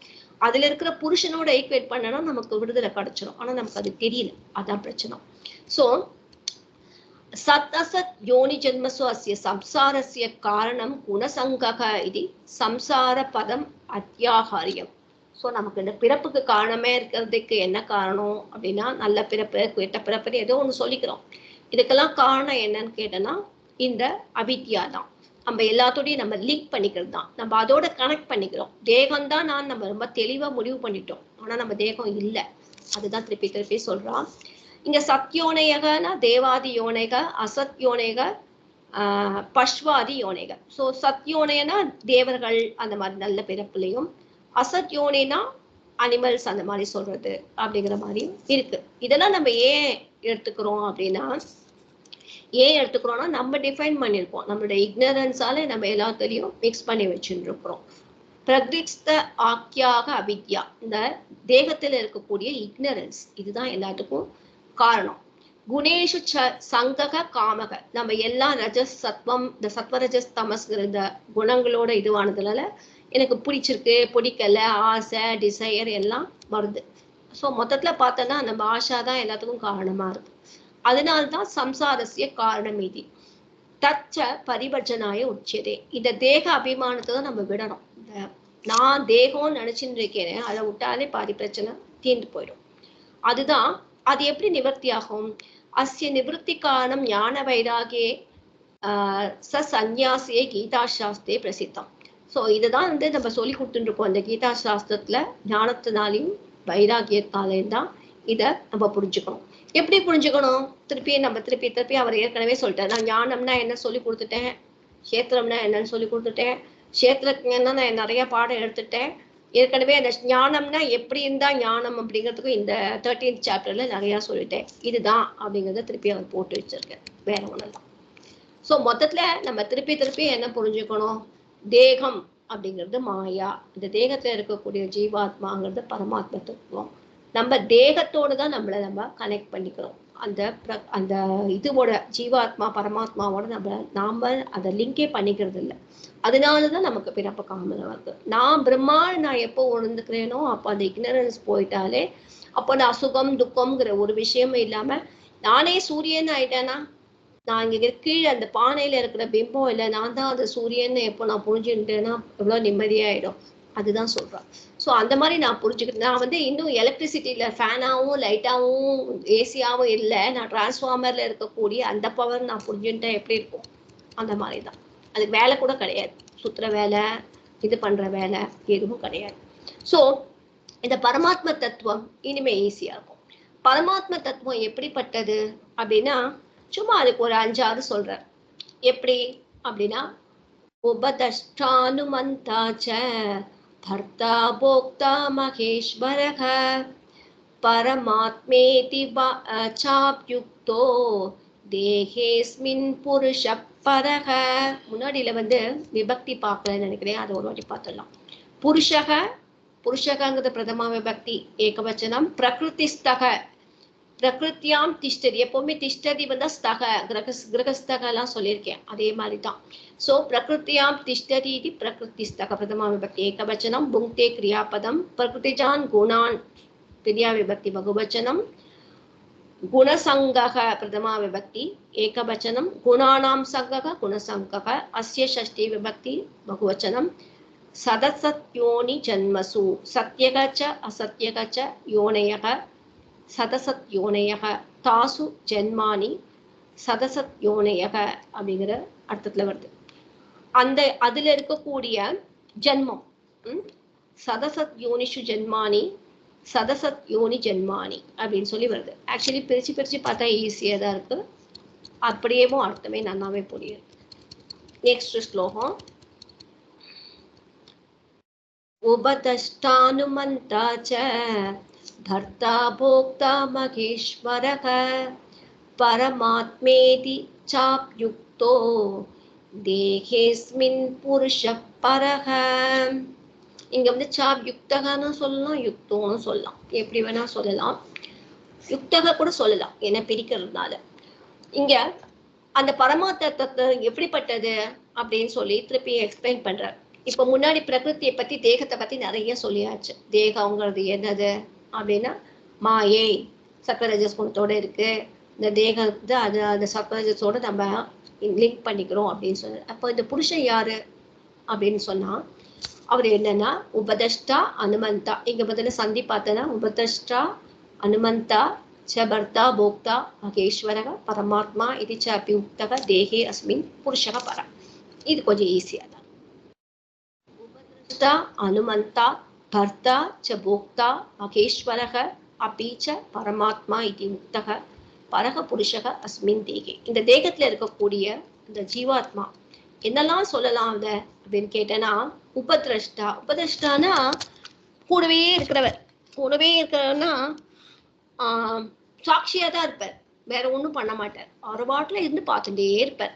அதுல இருக்கிற புருஷனோட ஈக்குவேட் பண்ணனா நமக்கு விடுதலை கிடைச்சிடும். ஆனா நமக்கு அது தெரியல, அதான் பிரச்சனை. சோ சத் அசத் யோனி ஜென்மசு அஸ்ய சம்சாரஸ்ய காரணம் குணசங்கக இது சம்சார பதம் அத்தியாகாரியம். ஸோ நமக்கு இந்த பிறப்புக்கு காரணமே இருக்கிறதுக்கு என்ன காரணம் அப்படின்னா, நல்ல பிறப்பு கெட்ட பிறப்புன்னு ஏதோ ஒன்று சொல்லிக்கிறோம். இதுக்கெல்லாம் காரணம் என்னன்னு கேட்டோம்னா இந்த அவித்யா தான். நம்ம எல்லாத்தோடையும் நம்ம லிங்க் பண்ணிக்கிறது தான். நம்ம அதோட கனெக்ட் பண்ணிக்கிறோம். தேகம் தான் நான் நம்ம ரொம்ப தெளிவா முடிவு பண்ணிட்டோம். ஆனா நம்ம தேகம் இல்லை. அதுதான் திருப்பி திருப்பி சொல்றான். இங்க சத்யோனேகனா தேவாதி யோனேக, அசத்யோனேக பஷ்வாதி யோனேக. ஸோ சத்யோனேனா தேவர்கள் அந்த மாதிரி நல்ல பிறப்புலையும், அசத்யோனேனா அனிமல்ஸ் அந்த மாதிரி சொல்றது அப்படிங்கிற மாதிரியும் இருக்கு. இதெல்லாம் நம்ம ஏன் எடுத்துக்கிறோம் அப்படின்னா, நம்ம டிஃபைன் பண்ணியிருக்கோம். நம்மளுடைய இக்னரன்ஸால நம்ம எல்லாத்தையும் மிக்ஸ் பண்ணி வச்சுட்டு இருக்கிறோம். பிரகிருஷ்ட ஆக்கியாக அவித்யா, இந்த தேகத்துல இருக்கக்கூடிய இக்னரன்ஸ், இதுதான் எல்லாத்துக்கும் காரணம். குணேஷு சங்கக காமக, நம்ம எல்லாம் ரஜஸ் சத்வம், இந்த சத்வரஜஸ் தமஸ்ங்கிற இந்த குணங்களோட இதுவானதுனால எனக்கு பிடிச்சிருக்கு பிடிக்கல, ஆசை டிசையர் எல்லாம் வருது. ஸோ மொத்தத்துல பார்த்தோன்னா நம்ம ஆசா தான் எல்லாத்துக்கும் காரணமா இருக்கு. அதனால்தான் சம்சாரஸ்ய காரணம் இது. தச்ச பரிவர்ஜனாய உச்சதே, இந்த தேக அபிமானத்தை தான் நம்ம விடணும். இந்த நான் தேகம்னு நினைச்சுட்டு இருக்கேன், அதை விட்டாலே பாதி பிரச்சனை தீர்ந்து போயிடும். அதுதான் அது எப்படி நிவர்த்தி ஆகும்? அஸ்ய நிவர்த்தி காரணம் ஞான வைராகியே சந்நியாசியே கீதா சாஸ்திரே பிரசித்தம். ஸோ இதுதான் நம்ம சொல்லி கொடுத்துட்டு இருக்கோம். அந்த கீதா சாஸ்திரத்துல ஞானத்தினாலையும் வைராகியத்தாலையும் தான் இதை நம்ம புரிஞ்சுக்கணும். எப்படி புரிஞ்சுக்கணும்? திருப்பி அவர் ஏற்கனவே சொல்லிட்டார். நான் ஞானம்னா என்ன சொல்லி கொடுத்துட்டேன், கஷேத்திரம்னா என்னன்னு சொல்லி கொடுத்துட்டேன், கஷேத்திரன்னா நான் நிறைய பாடம் எடுத்துட்டேன். ஏற்கனவே அந்த ஞானம்னா எப்படி இருந்தா ஞானம் அப்படிங்கிறதுக்கும் இந்த 13th சாப்டர்ல நிறைய சொல்லிட்டேன். இதுதான் அப்படிங்கிறத திருப்பி அவர் போட்டு வச்சிருக்கேன், வேற ஒண்ணுதான். ஸோ மொத்தத்துல நம்ம திருப்பி என்ன புரிஞ்சுக்கணும்? தேகம் அப்படிங்கிறது மாயா, இந்த தேகத்துல இருக்கக்கூடிய ஜீவாத்மாங்கிறது பரமாத்மா தத்துவம். நம்ம தேகத்தோடு தான் நம்ம கனெக்ட் பண்ணிக்கிறோம். அந்த இதுவோட ஜீவாத்மா பரமாத்மாவோட நாம அதை லிங்கே பண்ணிக்கிறது இல்லை. அதனாலதான் நமக்கு பிறப்பு காமனை வருது. நான் நான் எப்போ உணர்ந்துக்கிறேனோ அப்போ அந்த இக்னரன்ஸ் போயிட்டாலே அப்போ நான் சுகம் துக்கம்ங்கிற ஒரு விஷயமும் இல்லாம நானே சூரியன் ஆயிட்டேன்னா, நான் இங்க கீழே அந்த பானையில இருக்கிற பிம்பம் இல்லை, நான் தான் அந்த சூரியன் எப்போ நான் புரிஞ்சுட்டேன்னா எவ்வளவு நிம்மதியாயிடும். அதுதான் சொல்றேன். ஸோ அந்த மாதிரி நான் புரிஞ்சுக்கிட்டேன். நான் இன்னும் எலக்ட்ரிசிட்டியில ஃபேனாகவும் லைட்டாகவும் ஏசியாவும் இல்லை, நான் டிரான்ஸ்ஃபார்மர்ல இருக்கக்கூடிய அந்த பவர் நான் புரிஞ்சுட்டேன் எப்படி இருக்கும், அந்த மாதிரி தான். அதுக்கு வேலை கூட கிடையாது, சுத்துற வேலை இது பண்ற வேலை எதுவும் கிடையாது. ஸோ இந்த பரமாத்ம தத்துவம் இனிமே ஈஸியா இருக்கும். பரமாத்ம தத்துவம் எப்படிப்பட்டது அப்படின்னா, சும்மா அதுக்கு ஒரு 5-6 சொல்றார். எப்படி அப்படின்னா, உபதஷ்டானுமந்தாச்ச பர்த்தா போக்தா மகேஸ்வரக பரமாத்மேதி சாப்யுக்தோ தேகேஸ்மின் புருஷ பரக. முன்னாடியில விபக்தி பார்க்கலன்னு நினைக்கிறேன், அதை ஒரு வாட்டி பார்த்துடலாம். புருஷகங்கிறது பிரதமா விபக்தி ஏகவச்சனம். பிரகிருதிஸ்தக, பிரகிருத்தியாம் திஷ்டதி, எப்பவுமே திஷ்டதி ஸ்தக கிரகஸ்தக எல்லாம் சொல்லியிருக்கேன், அதே மாதிரி தான். ஸோ பிரகிருத்தியாம் திஷ்டதி இது பிரகிருதிஸ்தக பிரதமா விபக்தி ஏகவச்சனம். புங்க்தே கிரியாபதம். பிரகிருதிஜான் குணான் கிரியா விபக்தி பகுவச்சனம். குணசங்கக பிரதமா விபக்தி ஏகவச்சனம். குணானாம் சங்கக குணசங்கக. அஸ்ய ஷஷ்டி விபக்தி பகுவச்சனம். சதசத்யோனி ஜன்மசு சத்யகச்ச அசத்யகச்ச யோனயக சதசத் யோனயக தாசு ஜென்மானி சதசத் யோனயக அப்படிங்கிற அர்த்தத்துல வருது. அதுல இருக்கக்கூடிய ஜென்மம் சதசத் யோனிஷு ஜென்மானி சதசத் யோனி ஜென்மானி அப்படின்னு சொல்லி வருது. ஆக்சுவலி பிரிச்சு பார்த்தா ஈஸியா தான் இருக்கு, அப்படியேவும் அர்த்தமே நல்லாவே புரியுது. நெக்ஸ்ட் ஸ்லோகம். உபதஷ்டானுமந்தாச்ச பர்த்தா போக்தா மகேஸ்வரக பரமாத்மேதி சாப்யுக்தோ தேகேஸ்மின் புருஷ பரக. இங்க சாப் யுக்தகன்னு சொல்லலாம், யுக்தோன்னு சொல்லலாம், எப்படி வேணா சொல்லலாம். யுக்தக கூட சொல்லலாம், என்ன பிரிக்கிறதுனால. இங்க அந்த பரமாத்ம தத்துவம் எப்படிப்பட்டது அப்படின்னு சொல்லி திருப்பி எக்ஸ்பிளைன் பண்ற. இப்ப முன்னாடி பிரகிருத்தியை பத்தி தேகத்தை பத்தி நிறைய சொல்லியாச்சு. தேகங்கிறது என்னது அப்படின்னா மாயை சக்கரஜஸ் குணத்தோட இருக்கு. இந்த தேகத்தை அது அந்த சக்கரஜஸோட நம்ம லிங்க் பண்ணிக்கிறோம் அப்படின்னு சொன்ன. அப்போ இந்த புருஷன் யாரு அப்படின்னு சொன்னா அவர் என்னன்னா உபதஷ்டா அனுமந்தா. இங்க பதில சந்தி பார்த்தனா உபதஷ்டா அனுமந்தா ச பர்த்தா போக்தா மகேஸ்வரக பரமாத்மா இது ச அப்பி உக்தக தேகே அஸ்மின் புருஷக பர. இது கொஞ்சம் ஈஸியா தான். உபதஷ்டா அனுமந்தா பர்த்தா ச போக்தா மகேஸ்வரக அப்பி ச பரமாத்மா இது உக்தக பரக புருஷக அஸ்மின் தேகே. இந்த தேகத்துல இருக்கக்கூடிய இந்த ஜீவாத்மா என்னெல்லாம் சொல்லலாம் அத அப்படின்னு கேட்டேன்னா உபதிரஷ்டா. உபதிரஷ்டானா கூடவே இருக்கிறவர். கூடவே இருக்கிறவர்னா சாட்சியா தான் இருப்பார், வேற ஒண்ணும் பண்ண மாட்டார். அவர் பாட்டுல இருந்து பார்த்துட்டே இருப்பார்.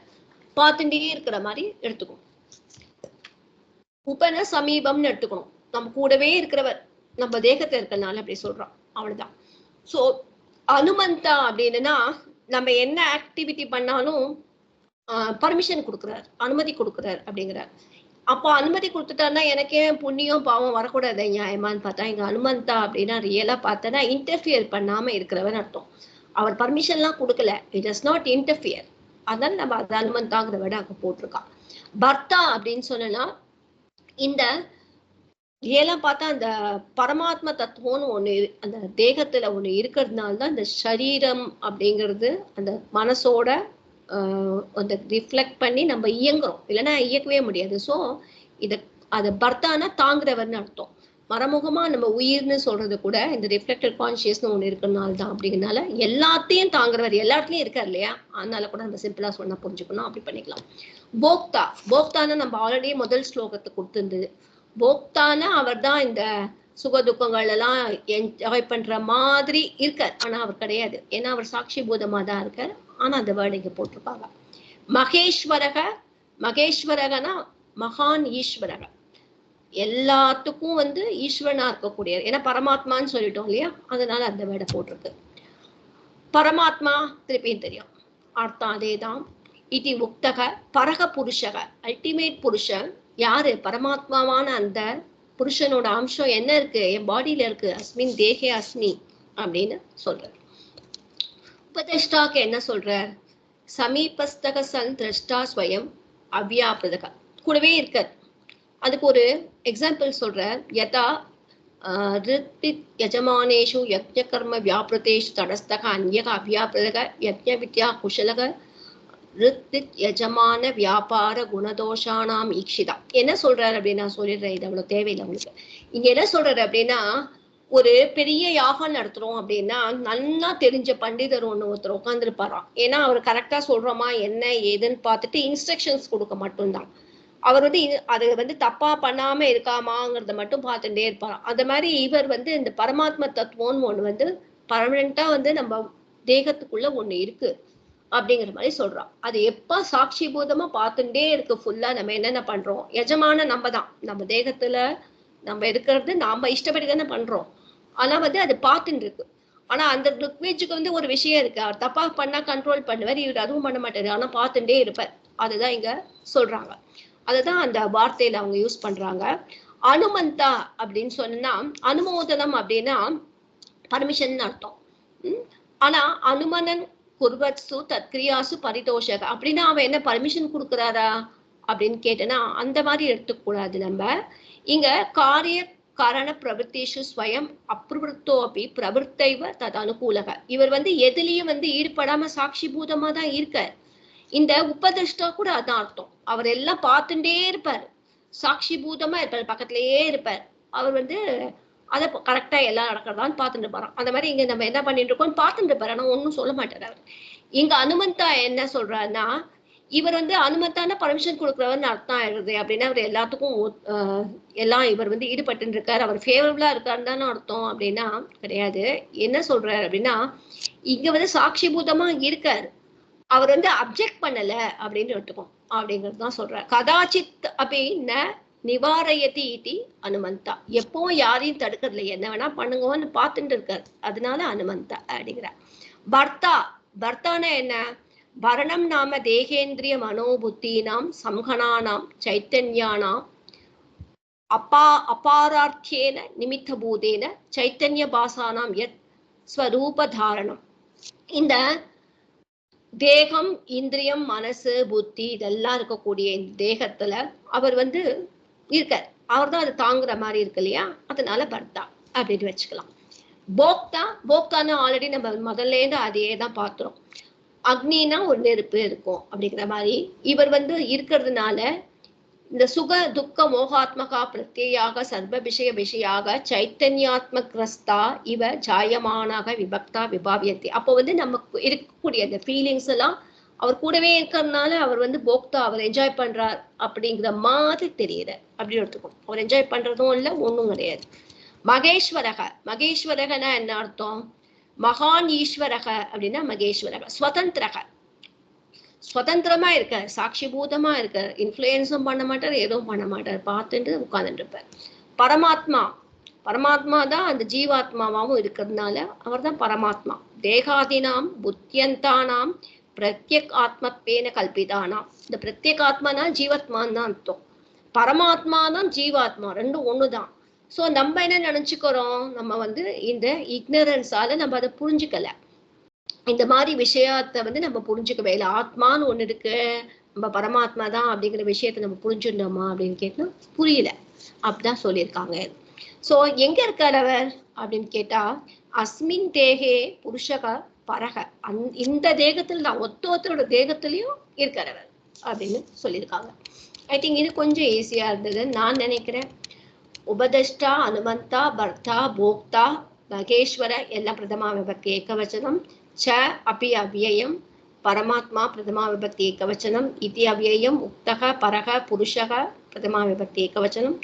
பார்த்துட்டே இருக்கிற மாதிரி எடுத்துக்கணும். உபன சமீபம்னு எடுத்துக்கணும். நம்ம கூடவே இருக்கிறவர், நம்ம தேகத்தை இருக்கிறதுனால அப்படி சொல்றோம், அவ்வளவுதான். சோ அனுமந்தா அப்படின்னா நம்ம என்ன ஆக்டிவிட்டி பண்ணாலும் பர்மிஷன் கொடுக்குறார், அனுமதி கொடுக்குறார் அப்படிங்கிறார். அப்போ அனுமதி கொடுத்துட்டாருன்னா எனக்கே புண்ணியம் பாவம் வரக்கூடாது நியாயமான்னு பார்த்தா இங்க அனுமந்தா அப்படின்னா ரியலா பார்த்தனா இன்டர்ஃபியர் பண்ணாம இருக்கிறவன் அர்த்தம். அவர் பர்மிஷன்லாம் கொடுக்கல, இட் இஸ் நாட் இன்டர்ஃபியர். அதனால நம்ம அது அனுமந்தாங்கிற விட அங்க போட்டிருக்கான். பர்த்தா அப்படின்னு சொன்னா இந்த ரியலா பார்த்தா அந்த பரமாத்ம தத்துவம்னு ஒண்ணு அந்த தேகத்துல ஒண்ணு இருக்கிறதுனால தான் இந்த சரீரம் அப்படிங்கிறது அந்த மனசோட அந்த ரிஃப்ளெக்ட் பண்ணி நம்ம இயங்குறோம், இல்லைன்னா இயக்கவே முடியாது. ஸோ இதை அதை பர்த்தானா தாங்குறவர்னு அர்த்தம். மறைமுகமா நம்ம உயிர்னு சொல்றது கூட இந்த ரிஃப்ளெக்டட் கான்சியஸ்னு ஒண்ணு இருக்கிறதுனால தான். அப்படிங்கிறதுனால எல்லாத்தையும் தாங்குறவர் எல்லாத்துலயும் இருக்கார் இல்லையா, அதனால கூட நம்ம சிம்பிளா சொன்னா புரிஞ்சுக்கணும், அப்படி பண்ணிக்கலாம். போக்தா. போக்தானா நம்ம ஆல்ரெடி முதல் ஸ்லோகத்தை கொடுத்திருந்தது. போக்தானா அவர் தான் இந்த சுக துக்கங்கள் எல்லாம் என்ஜாய் பண்ற மாதிரி இருக்கார், ஆனா அவர் கிடையாது. ஏன்னா அவர் சாட்சி பூதமா தான் இருக்கார். ஆனா அந்த வேர்டு இங்க போட்டிருப்பாங்க. மகேஸ்வரக. மகேஸ்வரகனா மகான் ஈஸ்வரக, எல்லாத்துக்கும் ஈஸ்வரனா இருக்கக்கூடிய, ஏன்னா பரமாத்மான்னு சொல்லிட்டோம் இல்லையா, அதனால அந்த வேர்டை போட்டிருக்கு. பரமாத்மா திருப்பியும் தெரியும் அர்த்தம் அதேதான். இது உக்தக பரக புருஷக, அல்டிமேட் புருஷன் யாரு, பரமாத்மாவான அந்த புருஷனோட அம்சம் என்ன இருக்கு, என் பாடியில இருக்கு, அஸ்மின் தேகே அஸ்மி அப்படின்னு சொல்றார். உபதிஷ்டாக்கு என்ன சொல்றார், சமீபஸ்தக சன் திரஷ்டா ஸ்வயம் அவ்யாபிரதக, கூடவே இருக்கார். அதுக்கு ஒரு எக்ஸாம்பிள் சொல்றார். யதா ரித்வித் யஜமானேஷு யஜ்ஞ கர்ம வியாபிரதேஷு தடஸ்தக அந்யக அவ்யாபிரதக யஜ்ஞ வித்யா குஷலக ரித்வித் யஜமான வியாபார குணதோஷானாம் ஈக்ஷிதா. என்ன சொல்றாரு அப்படின்னா சொல்லிடுறேன், இது அவ்வளவு தேவையில்லை உங்களுக்கு. இங்க என்ன சொல்றாரு அப்படின்னா, ஒரு பெரிய யாகம் நடத்துறோம் அப்படின்னா நல்லா தெரிஞ்ச பண்டிதர் ஒருத்தர் உட்காந்துருப்பாராம். ஏன்னா அவர் கரெக்டா சொல்றோமா என்ன ஏதுன்னு பார்த்துட்டு இன்ஸ்ட்ரக்ஷன்ஸ் கொடுக்க மட்டும்தான். அவர் அது தப்பா பண்ணாம இருக்காமாங்கிறத மட்டும் பார்த்துட்டே இருப்பாராம். அந்த மாதிரி இவர் இந்த பரமாத்ம தத்துவம்னு ஒண்ணு பர்மனண்டா நம்ம தேகத்துக்குள்ள ஒண்ணு இருக்கு அப்படிங்கிற மாதிரி சொல்றான். அது எப்ப சாட்சி பூதமா பார்த்துட்டே இருக்கு ஃபுல்லா. நம்ம என்னென்ன பண்றோம், எஜமான நம்ம தான், நம்ம தேகத்துல நம்ம இருக்கிறது நாம இஷ்டப்படி தானே பண்றோம். ஆனா அது பார்த்துட்டு இருக்கு. ஆனா அந்த ருக்வேஜுக்கு ஒரு விஷயம் இருக்கு, அவர் தப்பா பண்ணா கண்ட்ரோல் பண்ணுவார், இவர் அதுவும் பண்ண மாட்டாரு, ஆனா பார்த்துட்டே இருப்பார். அதுதான் இங்க சொல்றாங்க. அதுதான் அந்த வார்த்தையில அவங்க யூஸ் பண்றாங்க. அனுமந்தா அப்படின்னு சொன்னா அனுமோதனம் அப்படின்னா பர்மிஷன் அர்த்தம். ஆனா அனுமனன் குர்வத்சு தத்கிரியாசு பரிதோஷக அப்படின்னா அவன் என்ன பர்மிஷன் கொடுக்குறாரா அப்படின்னு கேட்டேன்னா அந்த மாதிரி எடுத்துக்கூடாது. நம்ம இங்க காரிய காரண பிரவருத்தேஷு ஸ்வயம் அப்ரவருத்தோ அப்படி பிரவருத்தைவ தது அனுகூலக. இவர் எதுலயும் ஈடுபடாம சாட்சி பூதமா தான் இருக்கார். இந்த உபதிஷ்டா கூட அதான் அர்த்தம். அவர் எல்லாம் பார்த்துட்டே இருப்பார், சாட்சி பூதமா இருப்பார், பக்கத்திலேயே இருப்பார். அவர் அதை கரெக்டா எல்லாம் நடக்கிறதான்னு பார்த்துட்டு இருப்பாராம். அந்த மாதிரி இங்க நம்ம என்ன பண்ணிட்டு இருக்கோம் பார்த்துட்டு இருப்பாரு, ஆனா ஒன்னும் சொல்ல மாட்டார் அவர். இங்க அனுமந்தா என்ன சொல்றாருன்னா, இவர் அனுமந்தான பர்மிஷன் கொடுக்குறவர்னு அர்த்தம் ஆயிடுது. அப்படின்னா அவர் எல்லாத்துக்கும் எல்லாம் இவர் ஈடுபட்டு இருக்காரு, அவர் ஃபேவரபிளா இருக்காருன்னு தானே அர்த்தம். அப்படின்னா கிடையாது. என்ன சொல்றாரு அப்படின்னா, இங்க சாட்சி பூதமா இருக்காரு, அவர் அப்ஜெக்ட் பண்ணல அப்படின்னு எடுத்துக்கும் அப்படிங்கிறது தான் சொல்றாரு. கதாச்சித் அப்படின்ன நிவாரயதி இதி அனுமந்தா, எப்போ யாரையும் தடுக்கிறதுல என்ன வேணா பண்ணுங்கன்னு பார்த்துட்டு இருக்காரு, அதனால அனுமந்தா அப்படிங்கிறார். பர்த்தா. பர்த்தான என்ன, பரணம் நாம தேகேந்திரிய மனோபுத்தீனாம் சம்ஹனானாம் சைத்தன்யானாம் அபாரார்த்தியேன நிமித்தபூதேன சைத்தன்ய பாசானாம் யத் ஸ்வரூபதாரணம். இந்த தேகம், இந்திரியம், மனசு, புத்தி இதெல்லாம் இருக்கக்கூடிய இந்த தேகத்துல அவர் இருக்கார். அவர் தான் அது தாங்குற மாதிரி இருக்கு இல்லையா, அதனால பர்த்தா அப்படின்னு வச்சுக்கலாம். போக்தான்னு ஆல்ரெடி நம்ம முதல்ல இருந்து அதே தான் பார்த்தோம். அக்னினா ஒரு நெருப்பு இருக்கும் அப்படிங்கிற மாதிரி இவர் இருக்கிறதுனால இந்த சுக துக்க மோகாத்மகா பிரத்யாக சர்வ விஷயாக சைத்தன்யாத்மக்ரஸ்தா இவ ஜாயமானாக விபக்தா விபாவியத்தை. அப்போ நமக்கு இருக்கக்கூடிய அந்த ஃபீலிங்ஸ் எல்லாம் அவர் கூடவே இருக்கிறதுனால அவர் போக்தா, அவர் என்ஜாய் பண்றார் அப்படிங்கிற மாதிரி தெரியல அப்படின்னு எடுத்துக்கணும். அவர் என்ஜாய் பண்றதும் இல்லை, ஒன்றும் கிடையாது. மகேஸ்வரகனா என்ன அர்த்தம்? மகான் ஈஸ்வரக அப்படின்னா மகேஸ்வரக. சுதந்திரமா இருக்க, சாட்சிபூதமா இருக்க, இன்ஃப்ளூயன்ஸும் பண்ண மாட்டார், எதுவும் பண்ண மாட்டார், பார்த்துட்டு உட்கார்ந்துட்டு இருப்பார். பரமாத்மா தான் அந்த ஜீவாத்மாவும் இருக்கிறதுனால அவர் தான் பரமாத்மா. தேகாதினாம் புத்தியந்தானாம் பிரத்யக் ஆத்மத்வேன கல்பிதானாம். இந்த பிரத்யேக ஆத்மானா ஜீவாத்மான்னு தான் அர்த்தம். பரமாத்மா தான் ஜீவாத்மா, ரெண்டும் ஒண்ணுதான். ஸோ நம்ம என்ன நினைச்சுக்கிறோம், நம்ம இந்த இக்னரன்ஸால நம்ம அதை புரிஞ்சுக்கல. இந்த மாதிரி விஷயத்த நம்ம புரிஞ்சுக்கவே இல்லை. ஆத்மான்னு ஒண்ணு இருக்கு, நம்ம பரமாத்மா தான் அப்படிங்கிற விஷயத்த நம்ம புரிஞ்சுட்டோமா அப்படின்னு கேட்டா புரியல. அப்படிதான் சொல்லியிருக்காங்க. சோ எங்க இருக்கார் அவர் அப்படின்னு கேட்டா, அஸ்மின் தேகே புருஷக பரக, இந்த தேகத்துல தான், ஒத்தோத்தரோட தேகத்திலையும் இருக்கார் அவர் அப்படின்னு சொல்லியிருக்காங்க. ஐ திங்க் இது கொஞ்சம் ஈஸியா இருந்ததுன்னு நான் நினைக்கிறேன். உபதஷ்டா, அனுமந்தா, பர்த்தா, போக்தா, மகேஸ்வர எல்லாம் பிரதமா விபக்தி ஏகவச்சனம். ச அப்பி அவ்யயம் பரமாத்மா பிரதமா விபக்தி ஏகவச்சனம். இதி அவ்யயம் உக்தக பரக புருஷக பிரதமா விபக்தி ஏகவச்சனம்.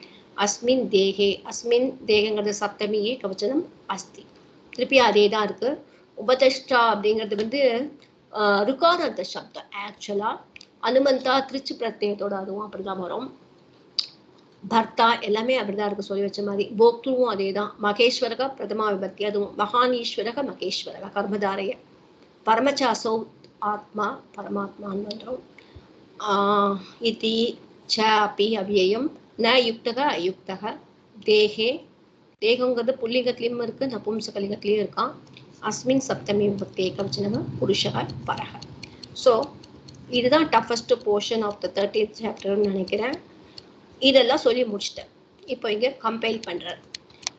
அஸ்மின் தேகே, அஸ்மின் தேகங்கிறது சப்தமி ஏகவச்சனம் அஸ்தி. திருப்பி அதே தான் இருக்கு. உபதஷ்டா அப்படிங்கிறது ருகாரந்த சப்தம் ஆக்சுவலா. அனுமந்தா திருச்சி பிரத்யத்தோட அதுவும் அப்படிதான் வரும். பர்த்தா எல்லாமே அப்படிதான் இருக்கு சொல்லி வச்ச மாதிரி. போக்துவும் அதே தான். மகேஸ்வரக பிரதமா விபக்தி, அதுவும் மகானீஸ்வரக மகேஸ்வரக கர்மதாரைய. பரமச்சாசோ ஆத்மா பரமாத்மான்னு வந்துடும். இதி ச அப்பி அவ்யயம் ந யுக்தக அயுக்தக தேகே, தேகங்கிறது புல்லிங்கத்திலையும் இருக்கு, நபும்சகலிங்கத்திலையும் இருக்கான். அஸ்மின் சப்தமி விபக்தி ஏகவச்சனம் புருஷக பரக. ஸோ இதுதான் toughest portion of the 13th சாப்டர்னு நினைக்கிறேன். இதெல்லாம் சொல்லி முடிச்சிட்டேன். இப்போ இங்க கம்பைல் பண்றார்.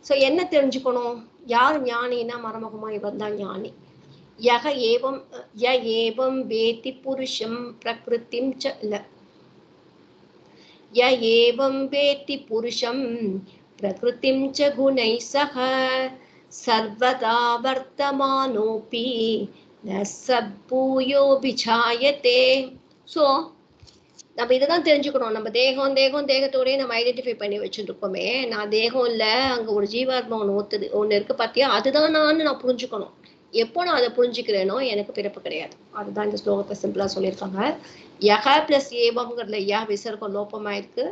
ஸோ என்ன தெரிஞ்சுக்கணும், யார் ஞானின்னா மரமகமா இவர் தான் ஞானி. யக ஏவம் வேதி புருஷம் பிரகிருதிம் ச இல்ல, ய ஏவம் வேதி புருஷம் பிரகிருதிம் ச குணை சக சர்வதா வர்த்தமானோபி ந சப்பூயோ விசாயதே. ஸோ நம்ம இதைதான் தெரிஞ்சுக்கணும். நம்ம தேகத்தோடய நம்ம ஐடென்டிஃபை பண்ணி வச்சுருக்கோமே, நான் தேகம் இல்லை, அங்க ஒரு ஜீவாத்மா ஒண்ணு இருக்கு பார்த்தியா, அதுதான் நான் புரிஞ்சுக்கணும். எப்போ நான் அதை புரிஞ்சுக்கிறேனோ எனக்கு பிறப்பு கிடையாது. அதுதான் இந்த ஸ்லோகத்தை சிம்பிளா சொல்லியிருக்காங்க. யக பிளஸ் ஏவம்ங்கிறதுல யா விசர்க்கம் லோபமா இருக்கு.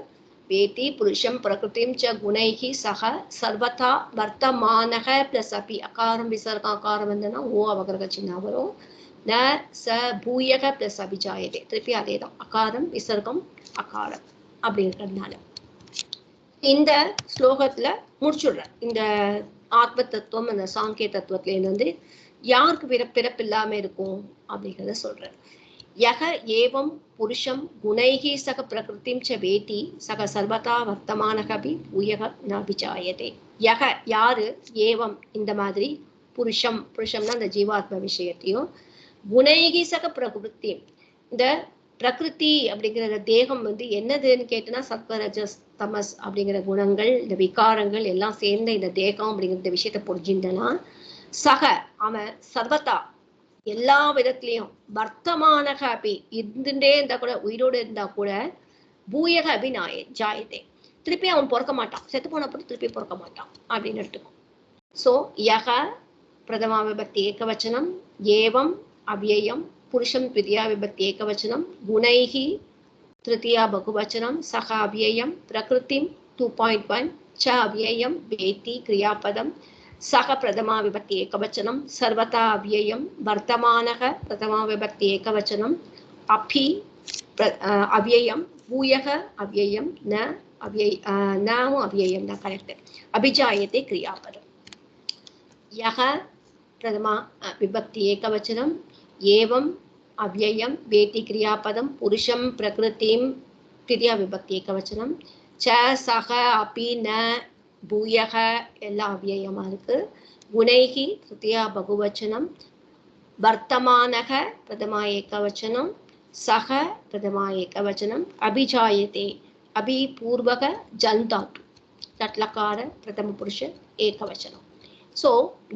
வேதி புருஷம் பிரகிருதிம் ச குணைகி சக சர்வதா வர்த்தமானக பிளஸ் அப்பி அகாரம் விசர்க்கம் அகாரம் வந்ததுன்னா ஓ அவகரக சின்ன வரும். ந ச பூயக பிளஸ் அபிஜாயதே. திருப்பி அதே தான், அகாரம் விசர்க்கம் அகாரம் அப்படி இருக்கிறதுனால இந்த ஸ்லோகத்துல முடிச்சுடுறேன். இந்த ஆத்ம தத்துவம் அந்த சாங்கிய தத்துவத்திலேருந்து யாருக்கு பிறப்பு இல்லாம இருக்கும் அப்படிங்கிறத சொல்றேன். யக ஏவம் புருஷம் குணைகி சக பிரகிருதிம் ச வேதி சக சர்வதா வர்த்தமானகபி பூயக நபிஜாயதே. யக யாரு, ஏவம் இந்த மாதிரி, புருஷம்னா அந்த ஜீவாத்ம விஷயத்தையும், குணைகி சக பிரகிருதி இந்த பிரகிருதி அப்படிங்கிற தேகம் என்னதுன்னு கேட்டனா சத்வரஜஸ் தமஸ் அப்படிங்கிற குணங்கள், இந்த விகாரங்கள் எல்லாம் சேர்ந்த இந்த தேகம் அப்படிங்கிற விஷயத்த புரிஞ்சுட்டனா சக அவன் சர்வதா எல்லா விதத்திலையும் வர்த்தமானக அபி இருந்துட்டே இருந்தா கூட, உயிரோடு இருந்தா கூட, பூயக அபி ஜாயதே திருப்பி அவன் பிறக்க மாட்டான், செத்து போன அப்புறம் திருப்பி பிறக்க மாட்டான் அப்படின்னு எடுத்துக்கும். சோ யக பிரதமா விபக்தி ஏகவச்சனம், ஏவம் அவ்யயம் புருஷம் த்விதியா விபக்தி ஏகவச்சனம், குணைகி திருத்தியா பகுவச்சனம், சக அவ்யயம் பிரகிருதிம் 2.1 ச அவ்யயம் வேதி கிரியாபதம், சக பிரதமா விபக்தி ஏகவச்சனம், சர்வதா அவ்யயம் வர்த்தமானக பிரதமா விபக்தி ஏகவச்சனம், அபி அவ்யயம் பூயக அவ்யயம் ந நாவும் அவ்யயம் தான் கரெக்ட். அபிஜாயத்தை கிரியாபதம். யக பிரதமா விபக்தி ஏகவச்சனம், ஏவம் அவ்யயம் வேதி கிரியாபதம், புருஷம் பிரகிருதிம் திரியா விபக்தி ஏகவச்சனம், ச சக அபி ந பூயக எல்லாம் அவ்யயமா இருக்கு. குணைகி திருத்தியா பகுவச்சனம், வர்த்தமானக பிரதமா ஏகவச்சனம், சக பிரதமா ஏகவச்சனம், அபிஜாயதே அபி பூர்வக ஜந்தாத்து தட்லகார பிரதம புருஷ ஏகவச்சனம். ஸோ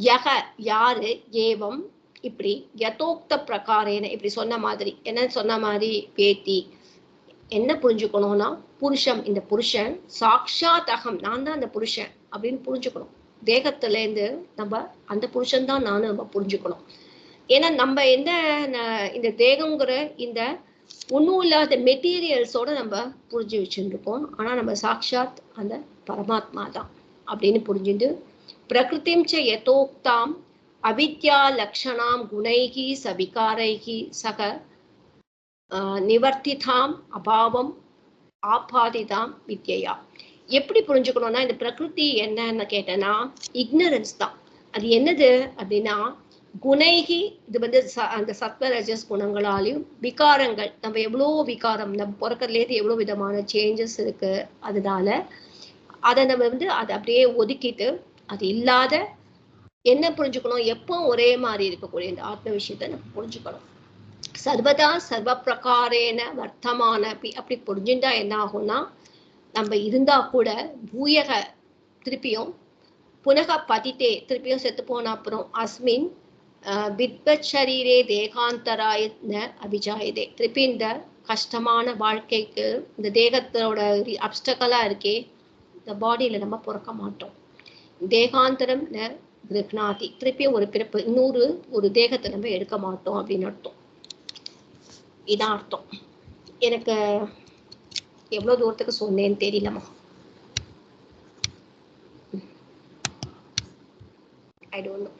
யக யாரு, ஏவம் இப்படி, யதோக்த பிரகாரேன இப்படி சொன்ன மாதிரி, என்ன சொன்ன மாதிரி, வேத்தி என்ன புரிஞ்சுக்கணும்னா புருஷம் இந்த புருஷன், சாக்ஷாத் அகம் நான் தான் அந்த புருஷன் அப்படின்னு புரிஞ்சுக்கணும். தேகத்திலேருந்து நம்ம அந்த புருஷன் தான் நானும் நம்ம புரிஞ்சுக்கணும். ஏன்னா நம்ம என்ன இந்த தேகங்கிற இந்த ஒன்றும் இல்லாத மெட்டீரியல்ஸோட நம்ம புரிஞ்சு வச்சுருக்கோம். ஆனால் நம்ம சாக்ஷாத் அந்த பரமாத்மா தான் அப்படின்னு புரிஞ்சுட்டு, பிரகிருதிம் ச யதோக்தாம் அவித்யா லக்ஷணாம் குணைகி சவிகாரைகி சக நிவர்த்திதாம் அபாவம் ஆபாதிதாம் வித்யா. எப்படி புரிஞ்சுக்கணும்னா, இந்த பிரகிருதி என்னன்னு கேட்டேன்னா இக்னரன்ஸ் தான். அது என்னது அப்படின்னா குணைகி, இது வந்து அந்த சத்வ ரஜஸ் குணங்களாலையும், விகாரங்கள் நம்ம எவ்வளோ விகாரம் நம்ம பிறக்கிறதுலேருந்து எவ்வளோ விதமான சேஞ்சஸ் இருக்கு. அதனால அதை நம்ம வந்து அதை அப்படியே ஒதுக்கிட்டு அது இல்லாத என்ன புரிஞ்சுக்கணும், எப்போ ஒரே மாதிரி இருக்கக்கூடிய இந்த ஆத்ம விஷயத்தை நம்ம புரிஞ்சுக்கணும். சர்வதா சர்வ பிரகாரேன வர்த்தமான அப்படி புரிஞ்சுட்டா என்ன ஆகும்னா, நம்ம இருந்தா கூட பூயக திருப்பியும் புனக பதித்தே திருப்பியும் செத்து போன அப்புறம் அஸ்மின் வித்வத் ஷரீரே தேகாந்தராய அபிஜாயதே திருப்பி இந்த கஷ்டமான வாழ்க்கைக்கு இந்த தேகத்தோட அப்டக்கலா இருக்கே இந்த பாடியில நம்ம பிறக்க மாட்டோம். தேகாந்தரம் கிருக்னாதி திருப்பியும் ஒரு பிறப்பு இன்னொரு ஒரு தேகத்தை நம்ம எடுக்க மாட்டோம் அப்படின்னு அர்த்தம். இதான் அர்த்தம். எனக்கு எவ்வளவு தூரத்துக்கு சொன்னேன்னு தெரியலமா. I don't know.